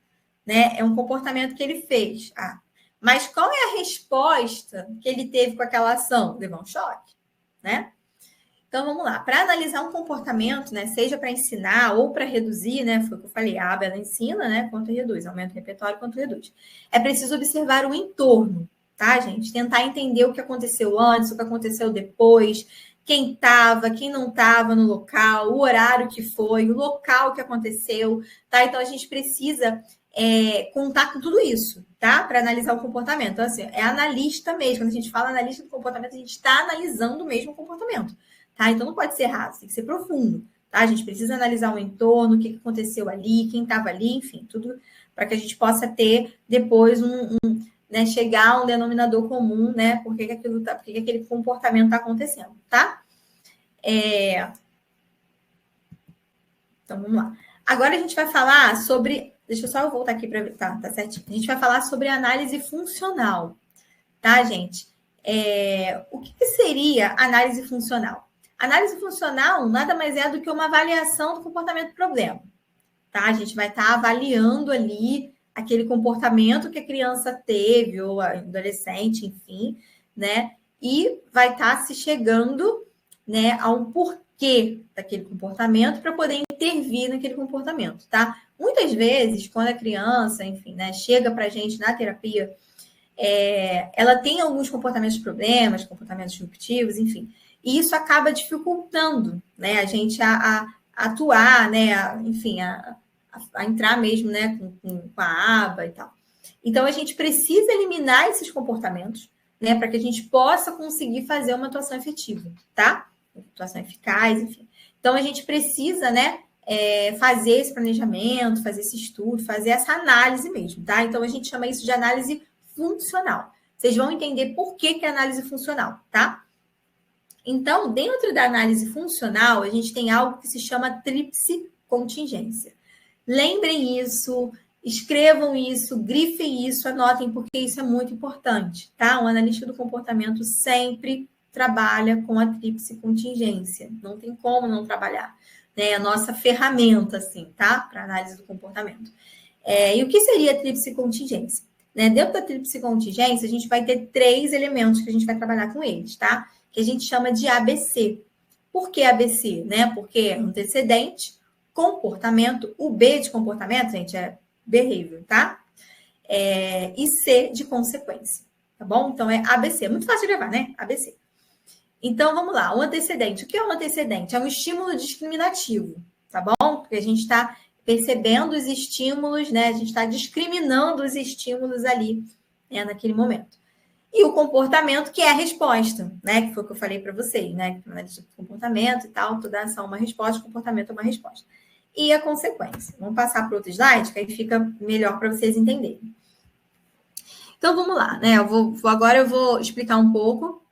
né? É um comportamento que ele fez. Ah, mas qual é a resposta que ele teve com aquela ação? Levou um choque, né? Então, vamos lá. Para analisar um comportamento, né, seja para ensinar ou para reduzir, né, foi o que eu falei, a aba ela ensina, né, quanto reduz, aumenta o repertório, quanto reduz. É preciso observar o entorno, tá, gente? Tentar entender o que aconteceu antes, o que aconteceu depois, quem estava, quem não estava no local, o horário que foi, o local que aconteceu, tá? Então, a gente precisa contar com tudo isso, tá? Para analisar o comportamento. Então, assim, é analista mesmo. Quando a gente fala analista do comportamento, a gente está analisando mesmo o comportamento. Tá? Então não pode ser raso, tem que ser profundo. Tá? A gente precisa analisar o entorno, o que aconteceu ali, quem estava ali, enfim, tudo para que a gente possa ter depois né, chegar a um denominador comum, né? Por que aquele comportamento está acontecendo, tá? Então vamos lá. Agora a gente vai falar sobre. Deixa eu só voltar aqui para ver. Tá certinho. A gente vai falar sobre análise funcional, tá, gente? O que seria análise funcional? Análise funcional nada mais é do que uma avaliação do comportamento do problema, tá? A gente vai estar avaliando ali aquele comportamento que a criança teve, ou a adolescente, enfim, né? E vai estar se chegando, né, a um porquê daquele comportamento para poder intervir naquele comportamento, tá? Muitas vezes, quando a criança, enfim, né, chega para a gente na terapia, ela tem alguns comportamentos problemas, comportamentos disruptivos, enfim. E isso acaba dificultando, né, a gente a atuar, né, enfim, a entrar mesmo, né, com a aba e tal. Então, a gente precisa eliminar esses comportamentos, né, para que a gente possa conseguir fazer uma atuação efetiva, tá? Atuação eficaz, enfim. Então, a gente precisa, né, fazer esse planejamento, fazer esse estudo, fazer essa análise mesmo, tá? Então, a gente chama isso de análise funcional. Vocês vão entender por que é análise funcional, tá? Então, dentro da análise funcional, a gente tem algo que se chama tríplice contingência. Lembrem isso, escrevam isso, grifem isso, anotem, porque isso é muito importante, tá? Um analista do comportamento sempre trabalha com a tríplice contingência. Não tem como não trabalhar. Né? É a nossa ferramenta, assim, tá? Para análise do comportamento. E o que seria a tríplice contingência? Né? Dentro da tríplice contingência, a gente vai ter 3 elementos que a gente vai trabalhar com eles, tá? Que a gente chama de ABC. Por que ABC? Né? Porque é antecedente, comportamento, o B de comportamento, gente, é behavior, tá? E C de consequência, tá bom? Então, é ABC. Muito fácil de gravar, né? ABC. Então, vamos lá. O antecedente. O que é um antecedente? É um estímulo discriminativo, tá bom? Porque a gente está percebendo os estímulos, né? A gente está discriminando os estímulos ali, né, naquele momento. E o comportamento, que é a resposta, né? Que foi o que eu falei para vocês, né? Comportamento e tal, toda ação é uma resposta, comportamento é uma resposta. E a consequência. Vamos passar para outro slide, que aí fica melhor para vocês entenderem. Então, vamos lá, né? Agora eu vou explicar um pouco,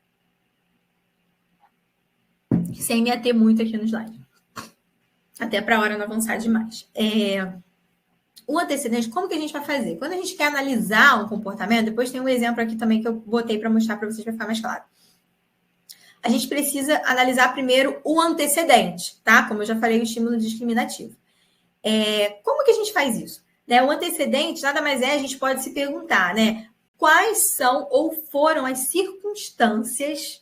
sem me ater muito aqui no slide. Até para a hora não avançar demais. O antecedente, como que a gente vai fazer? Quando a gente quer analisar um comportamento, depois tem um exemplo aqui também que eu botei para mostrar para vocês, para ficar mais claro. A gente precisa analisar primeiro o antecedente, tá? Como eu já falei, o estímulo discriminativo. Como que a gente faz isso? Né? O antecedente, nada mais é, a gente pode se perguntar, né? Quais são ou foram as circunstâncias,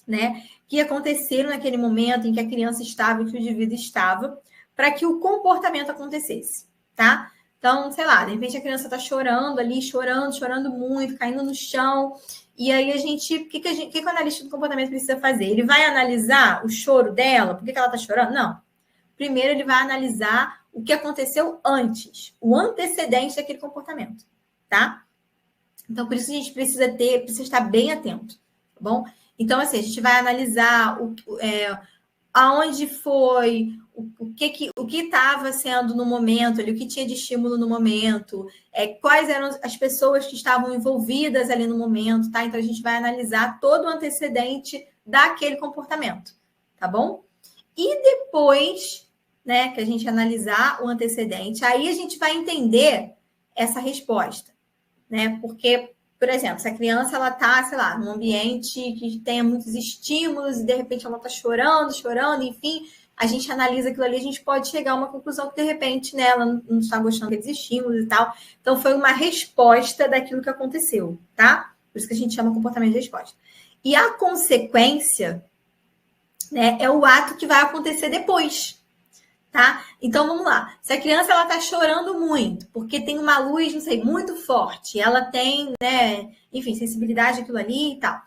né, que aconteceram naquele momento em que a criança estava, em que o indivíduo estava, para que o comportamento acontecesse, tá? Então, sei lá, de repente a criança está chorando ali, chorando muito, caindo no chão. E aí o que o analista do comportamento precisa fazer? Ele vai analisar o choro dela, por que ela está chorando? Não. Primeiro ele vai analisar o que aconteceu antes, o antecedente daquele comportamento, tá? Então, por isso a gente precisa estar bem atento, tá bom? Então, assim, a gente vai analisar aonde foi, o que estava sendo no momento, ali, o que tinha de estímulo no momento, quais eram as pessoas que estavam envolvidas ali no momento, tá? Então, a gente vai analisar todo o antecedente daquele comportamento, tá bom? E depois, né, que a gente analisar o antecedente, aí a gente vai entender essa resposta, né? Porque, por exemplo, se a criança ela tá, sei lá, num ambiente que tenha muitos estímulos e de repente ela tá chorando, enfim, a gente analisa aquilo ali, a gente pode chegar a uma conclusão que, de repente, né, ela não está gostando daqueles estímulos e tal. Então, foi uma resposta daquilo que aconteceu, tá? Por isso que a gente chama comportamento de resposta. E a consequência, né, é o ato que vai acontecer depois, tá? Então, vamos lá. Se a criança, ela tá chorando muito, porque tem uma luz, não sei, muito forte, ela tem, né, enfim, sensibilidade àquilo ali e tal.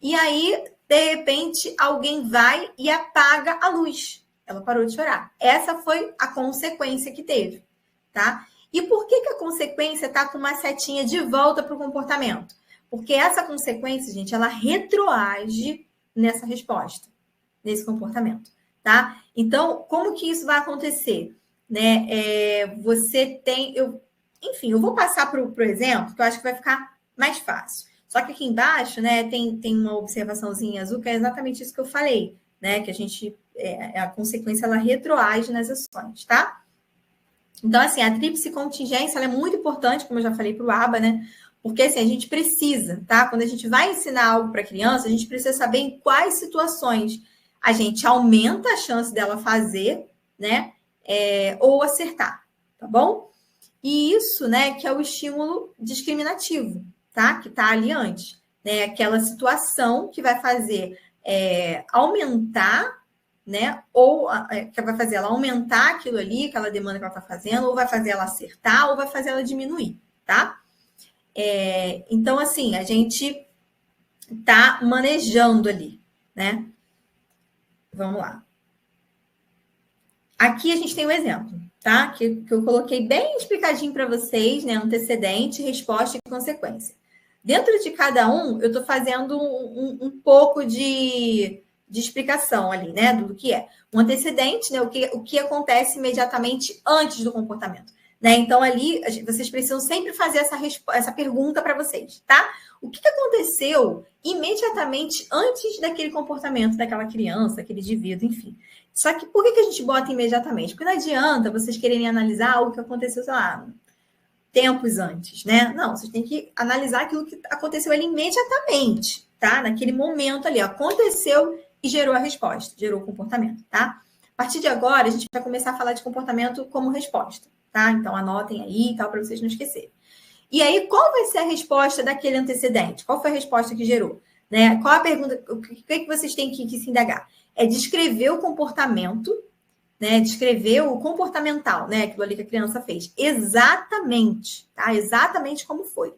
E aí, de repente, alguém vai e apaga a luz. Ela parou de chorar. Essa foi a consequência que teve, tá? E por que a consequência tá com uma setinha de volta para o comportamento? Porque essa consequência, gente, ela retroage nessa resposta, nesse comportamento, tá? Então, como que isso vai acontecer? Né? Você tem... enfim, eu vou passar para o exemplo, que eu acho que vai ficar mais fácil. Só que aqui embaixo, né, tem uma observaçãozinha azul, que é exatamente isso que eu falei, né? Que a gente... a consequência, ela retroage nas ações, tá? Então, assim, a tríplice contingência, ela é muito importante, como eu já falei para o ABA, né? Porque, assim, a gente precisa, tá? Quando a gente vai ensinar algo para a criança, a gente precisa saber em quais situações a gente aumenta a chance dela fazer, né? Ou acertar, tá bom? E isso, né, que é o estímulo discriminativo, tá? Que tá ali antes, né? Aquela situação que vai fazer aumentar, né? Ou que vai fazer ela aumentar aquilo ali, aquela demanda que ela está fazendo, ou vai fazer ela acertar, ou vai fazer ela diminuir, tá? Então, assim, a gente tá manejando ali, né? Vamos lá. Aqui a gente tem um exemplo, tá? Que eu coloquei bem explicadinho para vocês, né? Antecedente, resposta e consequência. Dentro de cada um, eu estou fazendo um pouco de explicação ali, né? Do que é. O antecedente, né? O que acontece imediatamente antes do comportamento. Né? Então, ali, vocês precisam sempre fazer essa pergunta para vocês, tá? O que aconteceu imediatamente antes daquele comportamento daquela criança, daquele indivíduo, enfim. Só que por que a gente bota imediatamente? Porque não adianta vocês quererem analisar algo que aconteceu, sei lá, tempos antes, né? Não, vocês têm que analisar aquilo que aconteceu ali imediatamente, tá? Naquele momento ali, aconteceu e gerou a resposta, gerou o comportamento, tá? A partir de agora, a gente vai começar a falar de comportamento como resposta, tá? Então, anotem aí e tal, para vocês não esquecerem. E aí, qual vai ser a resposta daquele antecedente? Qual foi a resposta que gerou? Né? Qual a pergunta? O que vocês têm que se indagar? É descrever o comportamento, né? Descrever o comportamental, né? Aquilo ali que a criança fez. Exatamente, tá? Exatamente como foi.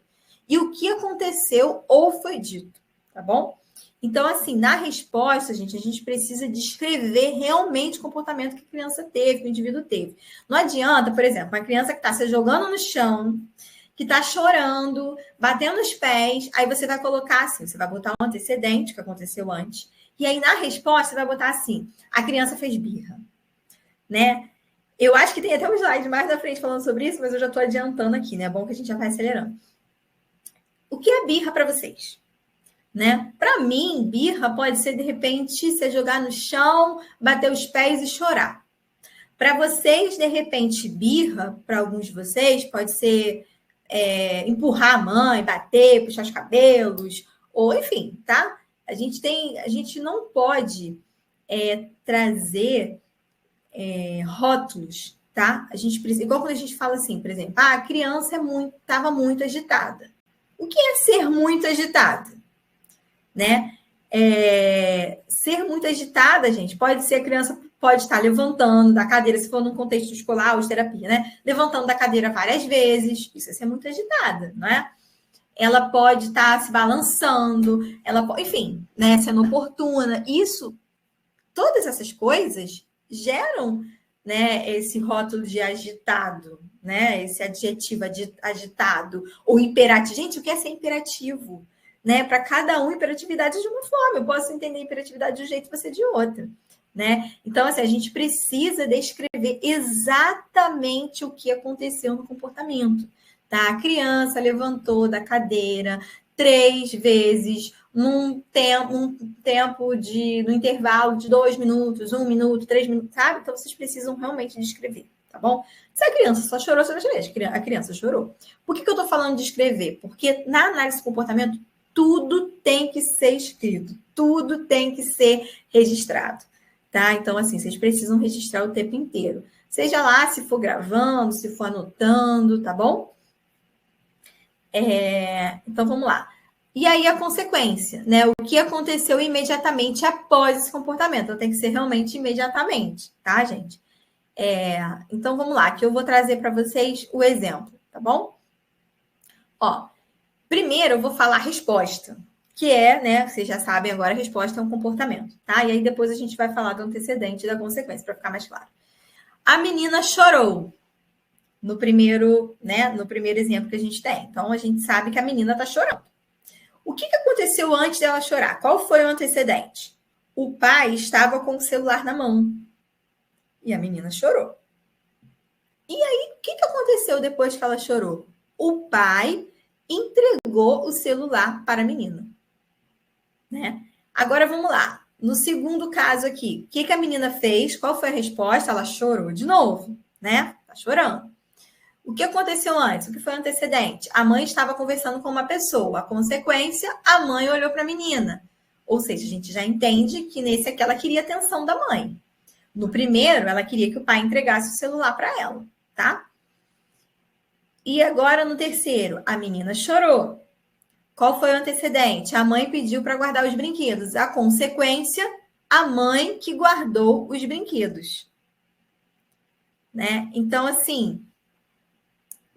E o que aconteceu ou foi dito, tá bom? Então, assim, na resposta, gente, a gente precisa descrever realmente o comportamento que a criança teve, que o indivíduo teve. Não adianta, por exemplo, uma criança que está se jogando no chão, que está chorando, batendo os pés, aí você vai colocar assim, você vai botar um antecedente que aconteceu antes, e aí na resposta você vai botar assim, a criança fez birra, né? Eu acho que tem até um slide mais na frente falando sobre isso, mas eu já estou adiantando aqui, né? É bom que a gente já vai acelerando. O que é birra para vocês? Né? Para mim, birra pode ser, de repente, você jogar no chão, bater os pés e chorar. Para vocês, de repente, birra, para alguns de vocês, pode ser empurrar a mãe, bater, puxar os cabelos, ou enfim, tá? A gente não pode trazer rótulos, tá? A gente precisa, igual quando a gente fala assim, por exemplo, a criança estava muito agitada. O que é ser muito agitada? Né? Ser muito agitada, gente, pode ser a criança pode estar levantando da cadeira, se for num contexto escolar ou de terapia, né? Levantando da cadeira várias vezes, isso é ser muito agitada, não é? Ela pode estar se balançando, enfim, né? Sendo oportuna. Todas essas coisas geram, né? Esse rótulo de agitado, né? Esse adjetivo agitado ou imperativo. Gente, o que é ser imperativo? Né? Para cada um, hiperatividade de uma forma. Eu posso entender hiperatividade de um jeito e você de outra. Né? Então, assim, a gente precisa descrever exatamente o que aconteceu no comportamento. Tá? A criança levantou da cadeira 3 vezes no intervalo de 2 minutos, 1 minuto, 3 minutos, sabe? Então, vocês precisam realmente descrever, tá bom? Se a criança só chorou, você vai escrever. A criança chorou. Por que eu estou falando de escrever? Porque na análise do comportamento, tudo tem que ser escrito, tudo tem que ser registrado, tá? Então, assim, vocês precisam registrar o tempo inteiro. Seja lá se for gravando, se for anotando, tá bom? Então, vamos lá. E aí, a consequência, né? O que aconteceu imediatamente após esse comportamento? Então, tem que ser realmente imediatamente, tá, gente? Então, vamos lá, que eu vou trazer para vocês o exemplo, tá bom? Ó, primeiro eu vou falar a resposta, que é, né? Vocês já sabem agora, a resposta é um comportamento, tá? E aí depois a gente vai falar do antecedente e da consequência, para ficar mais claro. A menina chorou no primeiro, né? No primeiro exemplo que a gente tem. Então, a gente sabe que a menina tá chorando. O que aconteceu antes dela chorar? Qual foi o antecedente? O pai estava com o celular na mão. E a menina chorou. E aí, o que aconteceu depois que ela chorou? O pai entregou o celular para a menina. Né? Agora, vamos lá. No segundo caso aqui, o que a menina fez? Qual foi a resposta? Ela chorou de novo, né? Tá chorando. O que aconteceu antes? O que foi o antecedente? A mãe estava conversando com uma pessoa. A consequência, a mãe olhou para a menina. Ou seja, a gente já entende que nesse aqui ela queria a atenção da mãe. No primeiro, ela queria que o pai entregasse o celular para ela, tá? E agora no terceiro, a menina chorou. Qual foi o antecedente? A mãe pediu para guardar os brinquedos. A consequência, a mãe que guardou os brinquedos. Né? Então, assim,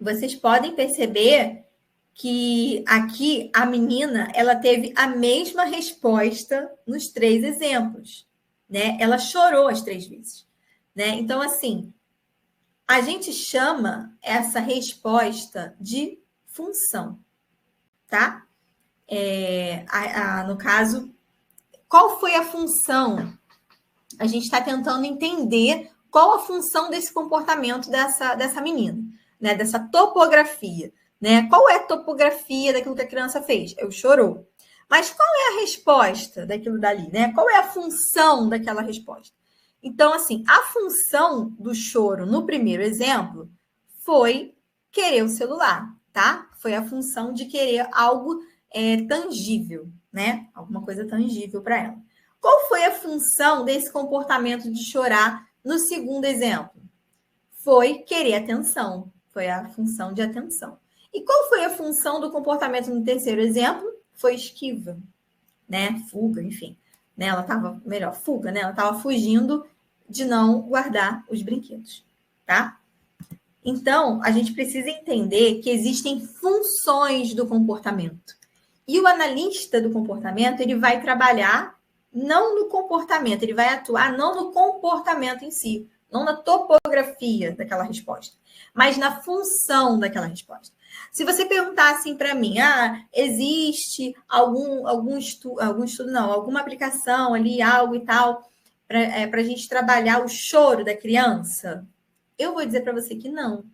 vocês podem perceber que aqui a menina, ela teve a mesma resposta nos 3 exemplos, né? Ela chorou as 3 vezes, né? Então, assim, a gente chama essa resposta de função, tá? No caso, qual foi a função? A gente está tentando entender qual a função desse comportamento dessa menina, né? Dessa topografia, né? Qual é a topografia daquilo que a criança fez? Eu chorou. Mas qual é a resposta daquilo dali, né? Qual é a função daquela resposta? Então, assim, a função do choro no primeiro exemplo foi querer o celular, tá? Foi a função de querer algo tangível, né? Alguma coisa tangível para ela. Qual foi a função desse comportamento de chorar no segundo exemplo? Foi querer atenção. Foi a função de atenção. E qual foi a função do comportamento no terceiro exemplo? Foi esquiva, né? Fuga, enfim. Né? Ela estava, melhor, fuga, né? Ela estava fugindo de não guardar os brinquedos, tá? Então, a gente precisa entender que existem funções do comportamento. E o analista do comportamento, ele vai trabalhar não no comportamento, ele vai atuar não no comportamento em si, não na topografia daquela resposta, mas na função daquela resposta. Se você perguntar assim para mim, existe algum estudo, não, alguma aplicação ali, algo e tal, para a gente trabalhar o choro da criança? Eu vou dizer para você que não,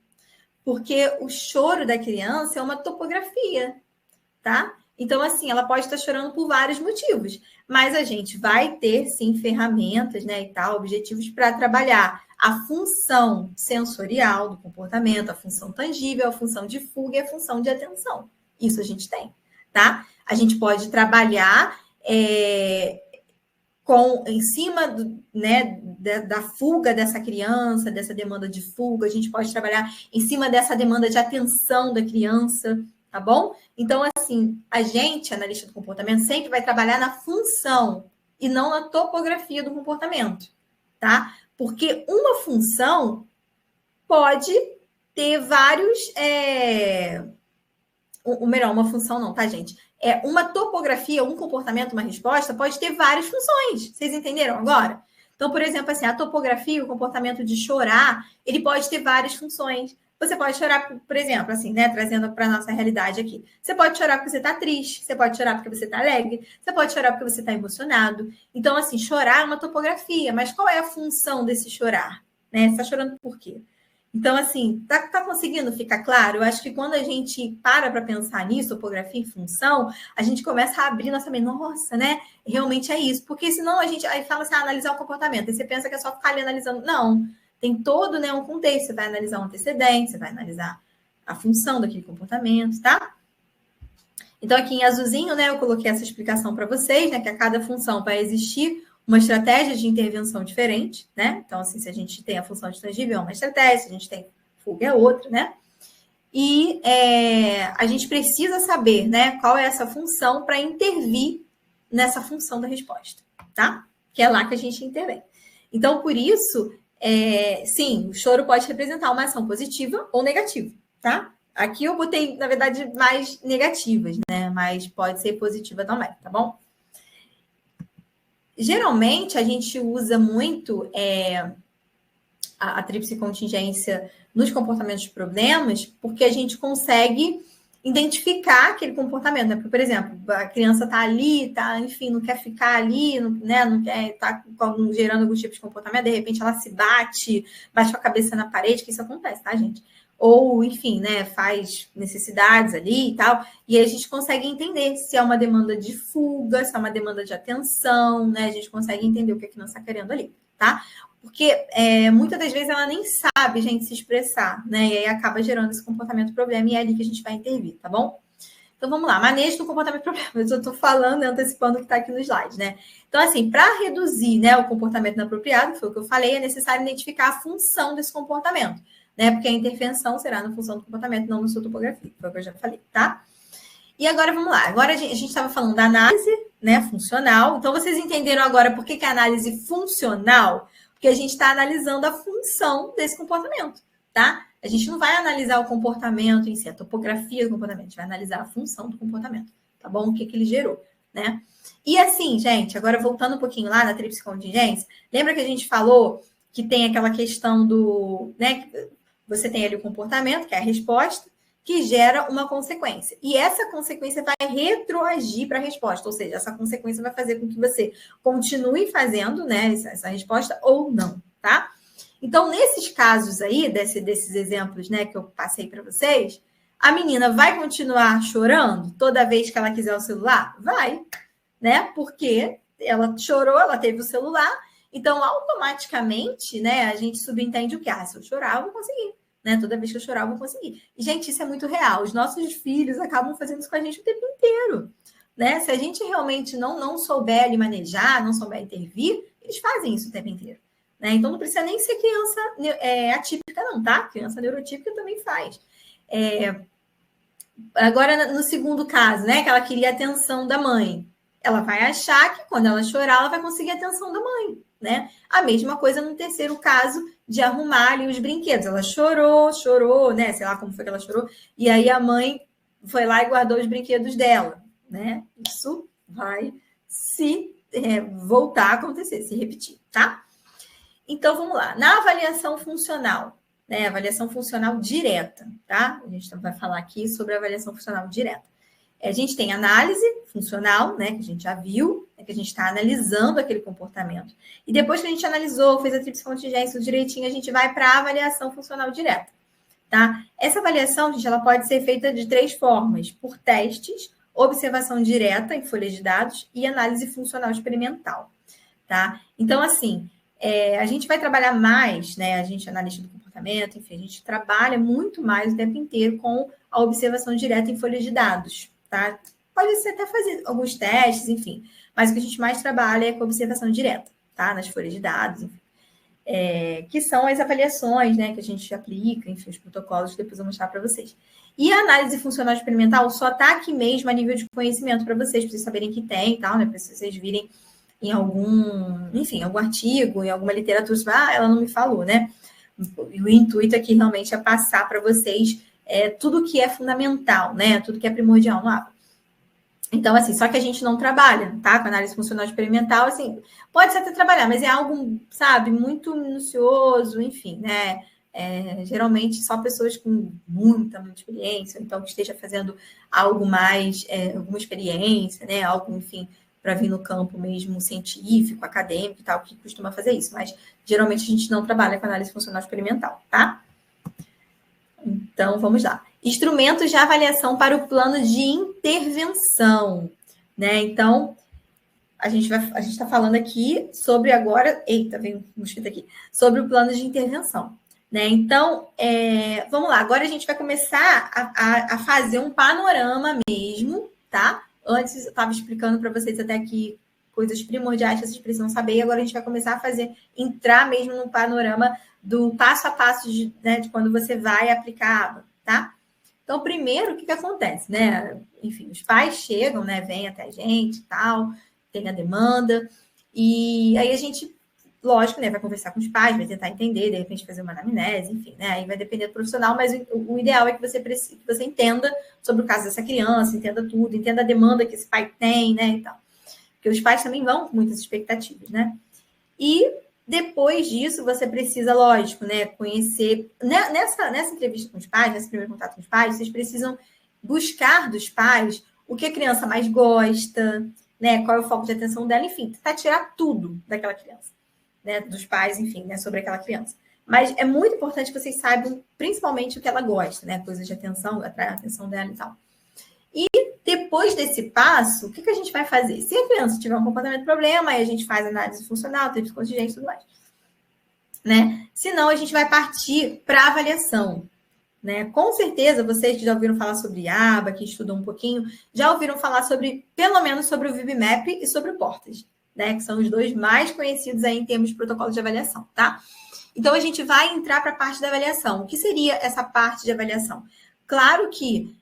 porque o choro da criança é uma topografia, tá? Então, assim, ela pode estar chorando por vários motivos, mas a gente vai ter, sim, ferramentas, né, e tal, objetivos para trabalhar a função sensorial do comportamento, a função tangível, a função de fuga e a função de atenção. Isso a gente tem, tá? A gente pode trabalhar em cima né, da fuga dessa criança, dessa demanda de fuga, a gente pode trabalhar em cima dessa demanda de atenção da criança, tá bom? Então, assim, a gente, analista do comportamento, sempre vai trabalhar na função e não na topografia do comportamento, tá? Porque uma função pode ter vários... Ou melhor, uma função não, tá, gente? Uma topografia, um comportamento, uma resposta, pode ter várias funções. Vocês entenderam agora? Então, por exemplo, assim, a topografia, o comportamento de chorar, ele pode ter várias funções. Você pode chorar, por exemplo, assim, né? Trazendo para a nossa realidade aqui. Você pode chorar porque você está triste, você pode chorar porque você está alegre, você pode chorar porque você está emocionado. Então, assim, chorar é uma topografia, mas qual é a função desse chorar? Né? Você está chorando por quê? Então, assim, tá conseguindo ficar claro? Eu acho que quando a gente para pensar nisso, topografia e função, a gente começa a abrir nossa mente. Nossa, né? Realmente é isso. Porque senão a gente aí fala assim, analisar o comportamento. Aí você pensa que é só ficar ali analisando. Não. Tem todo, né, um contexto. Você vai analisar o antecedente, você vai analisar a função daquele comportamento, tá? Então, aqui em azulzinho, né, eu coloquei essa explicação para vocês, né, que a cada função vai existir uma estratégia de intervenção diferente, né? Então, assim, se a gente tem a função de tangível, é uma estratégia, se a gente tem fuga, é outra, né? E a gente precisa saber, né, qual é essa função para intervir nessa função da resposta, tá? Que é lá que a gente intervém. Então, por isso, sim, o choro pode representar uma ação positiva ou negativa, tá? Aqui eu botei, na verdade, mais negativas, né? Mas pode ser positiva também, tá bom? Geralmente, a gente usa muito a tríplice contingência nos comportamentos de problemas, porque a gente consegue identificar aquele comportamento, né? Porque, por exemplo, a criança tá ali, tá, enfim, não quer ficar ali, não quer, tá gerando algum tipo de comportamento, de repente ela se bate com a cabeça na parede, que isso acontece, tá, gente? Ou, enfim, né, faz necessidades ali e tal, e aí a gente consegue entender se é uma demanda de fuga, se é uma demanda de atenção, né? A gente consegue entender o que a criança está querendo ali, tá? Porque muitas das vezes ela nem sabe, gente, se expressar, né? E aí acaba gerando esse comportamento problema e é ali que a gente vai intervir, tá bom? Então vamos lá, manejo do comportamento problema. Eu estou falando, antecipando o que está aqui no slide, né? Então, assim, para reduzir, né, o comportamento inapropriado, que foi o que eu falei, é necessário identificar a função desse comportamento, né? Porque a intervenção será na função do comportamento, não na sua topografia, foi o que eu já falei, tá? E agora vamos lá. Agora a gente estava falando da análise, né, funcional. Então vocês entenderam agora por que a análise funcional? Porque a gente está analisando a função desse comportamento, tá? A gente não vai analisar o comportamento em si, a topografia do comportamento, a gente vai analisar a função do comportamento, tá bom? O que ele gerou, né? E assim, gente, agora voltando um pouquinho lá na tríplice contingência, lembra que a gente falou que tem aquela questão do, né, você tem ali o comportamento, que é a resposta, que gera uma consequência. E essa consequência vai retroagir para a resposta, ou seja, essa consequência vai fazer com que você continue fazendo, né, essa resposta ou não, tá? Então, nesses casos aí, desses exemplos, né, que eu passei para vocês, a menina vai continuar chorando toda vez que ela quiser o celular? Vai, né? Porque ela chorou, ela teve o celular, então automaticamente, né, a gente subentende o que? Ah, se eu chorar, eu vou conseguir. Né? Toda vez que eu chorar, eu vou conseguir. E, gente, isso é muito real. Os nossos filhos acabam fazendo isso com a gente o tempo inteiro. Né? Se a gente realmente não souber ali manejar, não souber intervir, eles fazem isso o tempo inteiro. Né? Então, não precisa nem ser criança atípica, não, tá? Criança neurotípica também faz. Agora, no segundo caso, né? Que ela queria a atenção da mãe. Ela vai achar que quando ela chorar, ela vai conseguir a atenção da mãe. Né? A mesma coisa no terceiro caso de arrumar ali os brinquedos. Ela chorou, né? Sei lá como foi que ela chorou. E aí a mãe foi lá e guardou os brinquedos dela, né? Isso vai se voltar a acontecer, se repetir, tá? Então, vamos lá. Na avaliação funcional, né? Avaliação funcional direta, tá? A gente vai falar aqui sobre a avaliação funcional direta. A gente tem análise funcional, né, que a gente já viu, que a gente está analisando aquele comportamento. E depois que a gente analisou, fez a tríplice contingência direitinho, a gente vai para a avaliação funcional direta, tá? Essa avaliação, gente, ela pode ser feita de 3 formas: por testes, observação direta em folha de dados e análise funcional experimental, tá? Então, assim, a gente vai trabalhar mais, né? A gente analista do comportamento, enfim, a gente trabalha muito mais o tempo inteiro com a observação direta em folha de dados. Tá? Pode ser até fazer alguns testes, enfim, mas o que a gente mais trabalha é com observação direta, tá? Nas folhas de dados, enfim. Que são as avaliações, né, que a gente aplica, enfim, os protocolos que depois eu vou mostrar para vocês. E a análise funcional experimental só está aqui mesmo a nível de conhecimento para vocês saberem que tem e tal, né? Para vocês virem em algum artigo, em alguma literatura, ela não me falou, né? E o intuito aqui realmente é passar para vocês tudo que é fundamental, né? Tudo que é primordial no ABA. Então, assim, só que a gente não trabalha, tá? Com análise funcional experimental, assim, pode ser até trabalhar, mas é algo, sabe, muito minucioso, enfim, né? Geralmente só pessoas com muita experiência, então que esteja fazendo algo mais, alguma experiência, né? Algo, enfim, para vir no campo mesmo científico, acadêmico e tal, que costuma fazer isso, mas geralmente a gente não trabalha com análise funcional experimental, tá? Então, vamos lá. Instrumentos de avaliação para o plano de intervenção, né? Então, a gente está falando aqui sobre agora... Eita, veio um mosquito aqui. Sobre o plano de intervenção, né? Então, vamos lá. Agora a gente vai começar a fazer um panorama mesmo, tá? Antes eu estava explicando para vocês até aqui coisas primordiais que vocês precisam saber, e agora a gente vai começar a entrar mesmo no panorama do passo a passo de quando você vai aplicar a aba, tá? Então, primeiro, o que acontece, né? Enfim, os pais chegam, né? Vêm até a gente e tal, tem a demanda, e aí a gente, lógico, né? Vai conversar com os pais, vai tentar entender, de repente fazer uma anamnese, enfim, né? Aí vai depender do profissional, mas o ideal é que você entenda sobre o caso dessa criança, entenda tudo, entenda a demanda que esse pai tem, né? E tal. Porque os pais também vão com muitas expectativas, né? E depois disso, você precisa, lógico, né, conhecer. Nessa entrevista com os pais, nesse primeiro contato com os pais, vocês precisam buscar dos pais o que a criança mais gosta, né, qual é o foco de atenção dela, enfim, tentar tirar tudo daquela criança, né, dos pais, enfim, né, sobre aquela criança. Mas é muito importante que vocês saibam, principalmente, o que ela gosta, né, coisas de atenção, atrair a atenção dela e tal. E depois desse passo, o que a gente vai fazer? Se a criança tiver um comportamento de problema, aí a gente faz análise funcional, tipos contingentes e tudo mais. Né? Senão, a gente vai partir para avaliação. Né? Com certeza, vocês que já ouviram falar sobre aba, que estudam um pouquinho, já ouviram falar pelo menos sobre o VibMap e sobre o Portage, né? Que são os dois mais conhecidos aí em termos de protocolos de avaliação, tá? Então, a gente vai entrar para a parte da avaliação. O que seria essa parte de avaliação? Claro que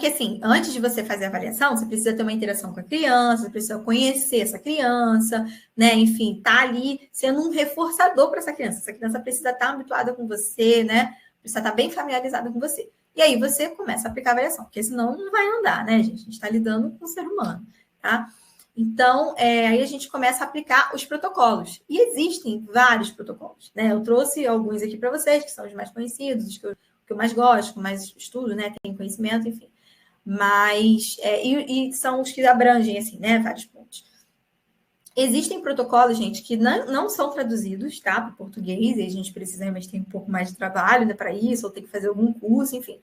assim, antes de você fazer a avaliação, você precisa ter uma interação com a criança, você precisa conhecer essa criança, né? Enfim, tá ali sendo um reforçador para essa criança. Essa criança precisa estar habituada com você, né? Precisa estar bem familiarizada com você. E aí você começa a aplicar a avaliação, porque senão não vai andar, né, gente? A gente está lidando com o ser humano, tá? Então, aí a gente começa a aplicar os protocolos. E existem vários protocolos, né? Eu trouxe alguns aqui para vocês, que são os mais conhecidos, os que eu mais gosto, que eu mais estudo, né? Tenho conhecimento, enfim. Mas, e são os que abrangem, assim, né? Vários pontos. Existem protocolos, gente, que não são traduzidos, tá? Para o português, e a gente precisa realmente ter um pouco mais de trabalho, né, para isso, ou tem que fazer algum curso, enfim.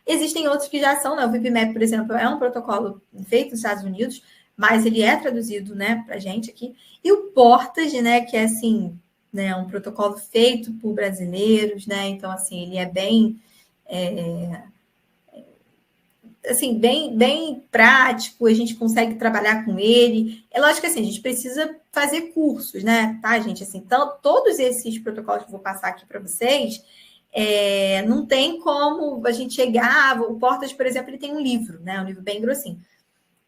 Existem outros que já são, né? O VibMap, por exemplo, é um protocolo feito nos Estados Unidos, mas ele é traduzido, né, para a gente aqui. E o Portage, né, que é, assim, né, um protocolo feito por brasileiros, né? Então, assim, ele é bem... assim, bem prático, a gente consegue trabalhar com ele. É lógico que assim, a gente precisa fazer cursos, né? Tá, gente? Assim, então, todos esses protocolos que eu vou passar aqui para vocês, não tem como a gente chegar. O Portas, por exemplo, ele tem um livro, né? Um livro bem grossinho.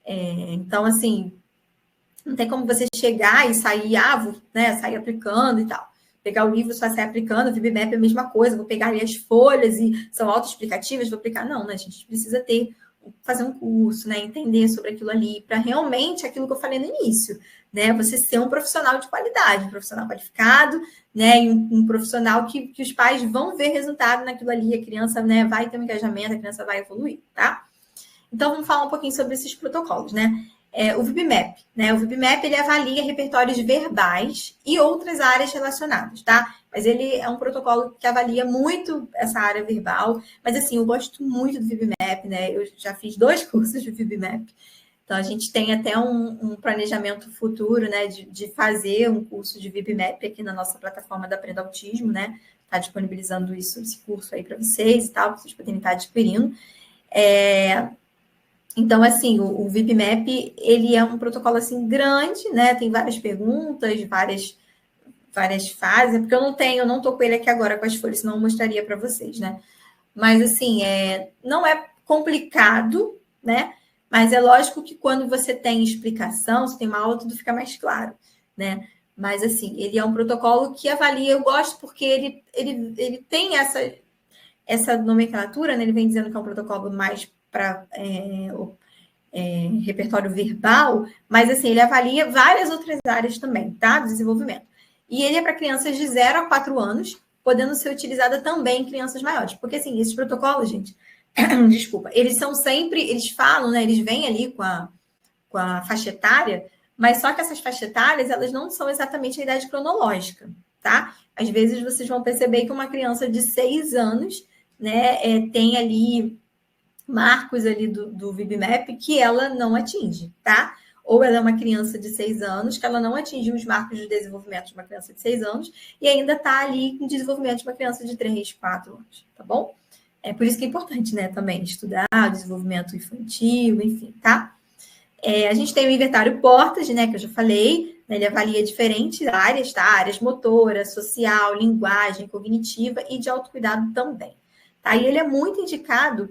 Então, assim, não tem como você chegar e sair, né? Sair aplicando e tal. Pegar o livro, só sair aplicando, o VibMap é a mesma coisa, vou pegar ali as folhas e são autoexplicativas, vou aplicar. Não, né? A gente precisa fazer um curso, né? Entender sobre aquilo ali, para realmente aquilo que eu falei no início, né? Você ser um profissional de qualidade, um profissional qualificado, né? E um profissional que os pais vão ver resultado naquilo ali, a criança, né, vai ter um engajamento, a criança vai evoluir, tá? Então, vamos falar um pouquinho sobre esses protocolos, né? O VibMap, né? O VibMap, ele avalia repertórios verbais e outras áreas relacionadas, tá? Mas ele é um protocolo que avalia muito essa área verbal. Mas, assim, eu gosto muito do VibMap, né? Eu já fiz 2 cursos de VibMap. Então, a gente tem até um planejamento futuro, né? De fazer um curso de VibMap aqui na nossa plataforma da Aprenda Autismo, né? Tá disponibilizando esse curso aí para vocês e tal, para vocês poderem estar adquirindo. Então, assim, o VibMap, ele é um protocolo, assim, grande, né? Tem várias perguntas, várias fases, porque eu não tô com ele aqui agora com as folhas, senão eu mostraria para vocês, né? Mas, assim, não é complicado, né? Mas é lógico que quando você tem explicação, você tem uma aula, tudo fica mais claro, né? Mas, assim, ele é um protocolo que avalia, eu gosto porque ele tem essa nomenclatura, né? Ele vem dizendo que é um protocolo mais para repertório verbal, mas assim, ele avalia várias outras áreas também, tá? Do desenvolvimento. E ele é para crianças de 0 a 4 anos, podendo ser utilizada também em crianças maiores. Porque, assim, esses protocolos, gente, desculpa, eles são sempre, eles falam, né? Eles vêm ali com a faixa etária, mas só que essas faixas etárias, elas não são exatamente a idade cronológica, tá? Às vezes vocês vão perceber que uma criança de 6 anos, né, tem ali marcos ali do VibMap que ela não atinge, tá? Ou ela é uma criança de 6 anos que ela não atingiu os marcos de desenvolvimento de uma criança de 6 anos e ainda está ali com desenvolvimento de uma criança de 3, 4 anos, tá bom? É por isso que é importante, né, também estudar o desenvolvimento infantil, enfim, tá? A gente tem o inventário Portas, né, que eu já falei, né, ele avalia diferentes áreas, tá? Áreas motora, social, linguagem, cognitiva e de autocuidado também. Tá? E ele é muito indicado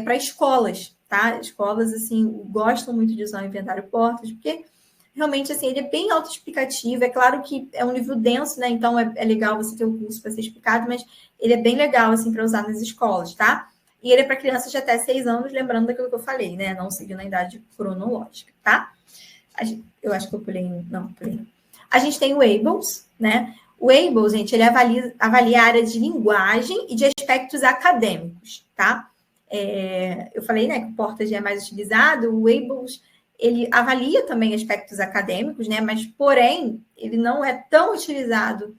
para escolas, tá? Escolas, assim, gostam muito de usar o inventário Portas, porque realmente, assim, ele é bem autoexplicativo. É claro que é um livro denso, né? Então é legal você ter o curso para ser explicado, mas ele é bem legal, assim, para usar nas escolas, tá? E ele é para crianças de até 6 anos, lembrando daquilo que eu falei, né? Não seguindo a idade cronológica, tá? Eu acho que eu pulei. Não, pulei. A gente tem o Ables, né? O Ables, gente, ele avalia a área de linguagem e de aspectos acadêmicos, tá? Eu falei, né, que o Portas já é mais utilizado. O Ables, ele avalia também aspectos acadêmicos, né? Mas, porém, ele não é tão utilizado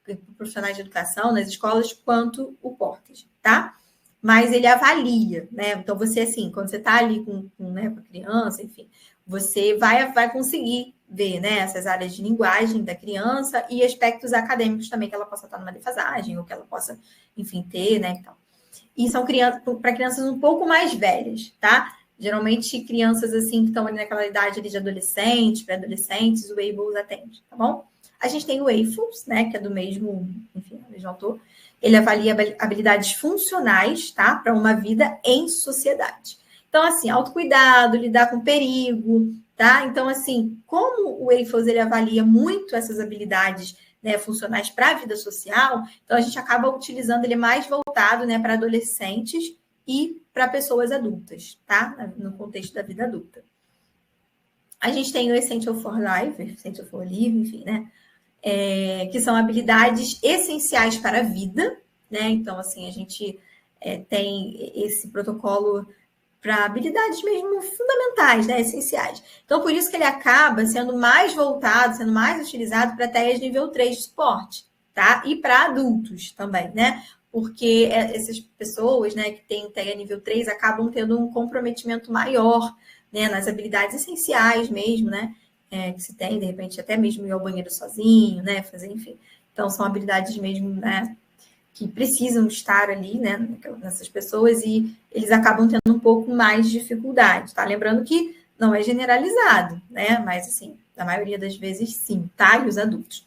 por profissionais de educação nas escolas quanto o Portas, tá? Mas ele avalia, né? Então, você, assim, quando você está ali com a criança, enfim, você vai conseguir ver, né, essas áreas de linguagem da criança e aspectos acadêmicos também, que ela possa estar numa defasagem, ou que ela possa, enfim, ter, né, então. E são para crianças um pouco mais velhas, tá? Geralmente, crianças, assim, que estão ali naquela idade ali de adolescentes, pré-adolescentes, o Ables atende, tá bom? A gente tem o AFLS, né, que é do mesmo, enfim, do mesmo autor. Ele avalia habilidades funcionais, tá? Para uma vida em sociedade. Então, assim, autocuidado, lidar com perigo, tá? Então, assim, como o AFLS, ele avalia muito essas habilidades, né, funcionais para a vida social, então a gente acaba utilizando ele mais voltado, né, para adolescentes e para pessoas adultas, tá? No contexto da vida adulta. A gente tem o Essential for Life, Essential for Life, enfim, né? Que são habilidades essenciais para a vida, né? Então, assim, a gente tem esse protocolo para habilidades mesmo fundamentais, né? Essenciais. Então, por isso que ele acaba sendo mais voltado, sendo mais utilizado para TEAs nível 3 de suporte, tá? E para adultos também, né? Porque essas pessoas, né, que têm TEA nível 3 acabam tendo um comprometimento maior, né, nas habilidades essenciais mesmo, né? Que se tem, de repente, até mesmo ir ao banheiro sozinho, né? Fazer, enfim. Então, são habilidades mesmo, né, que precisam estar ali, né, nessas pessoas, e eles acabam tendo um pouco mais de dificuldade, tá? Lembrando que não é generalizado, né? Mas, assim, na maioria das vezes, sim, tá? E os adultos.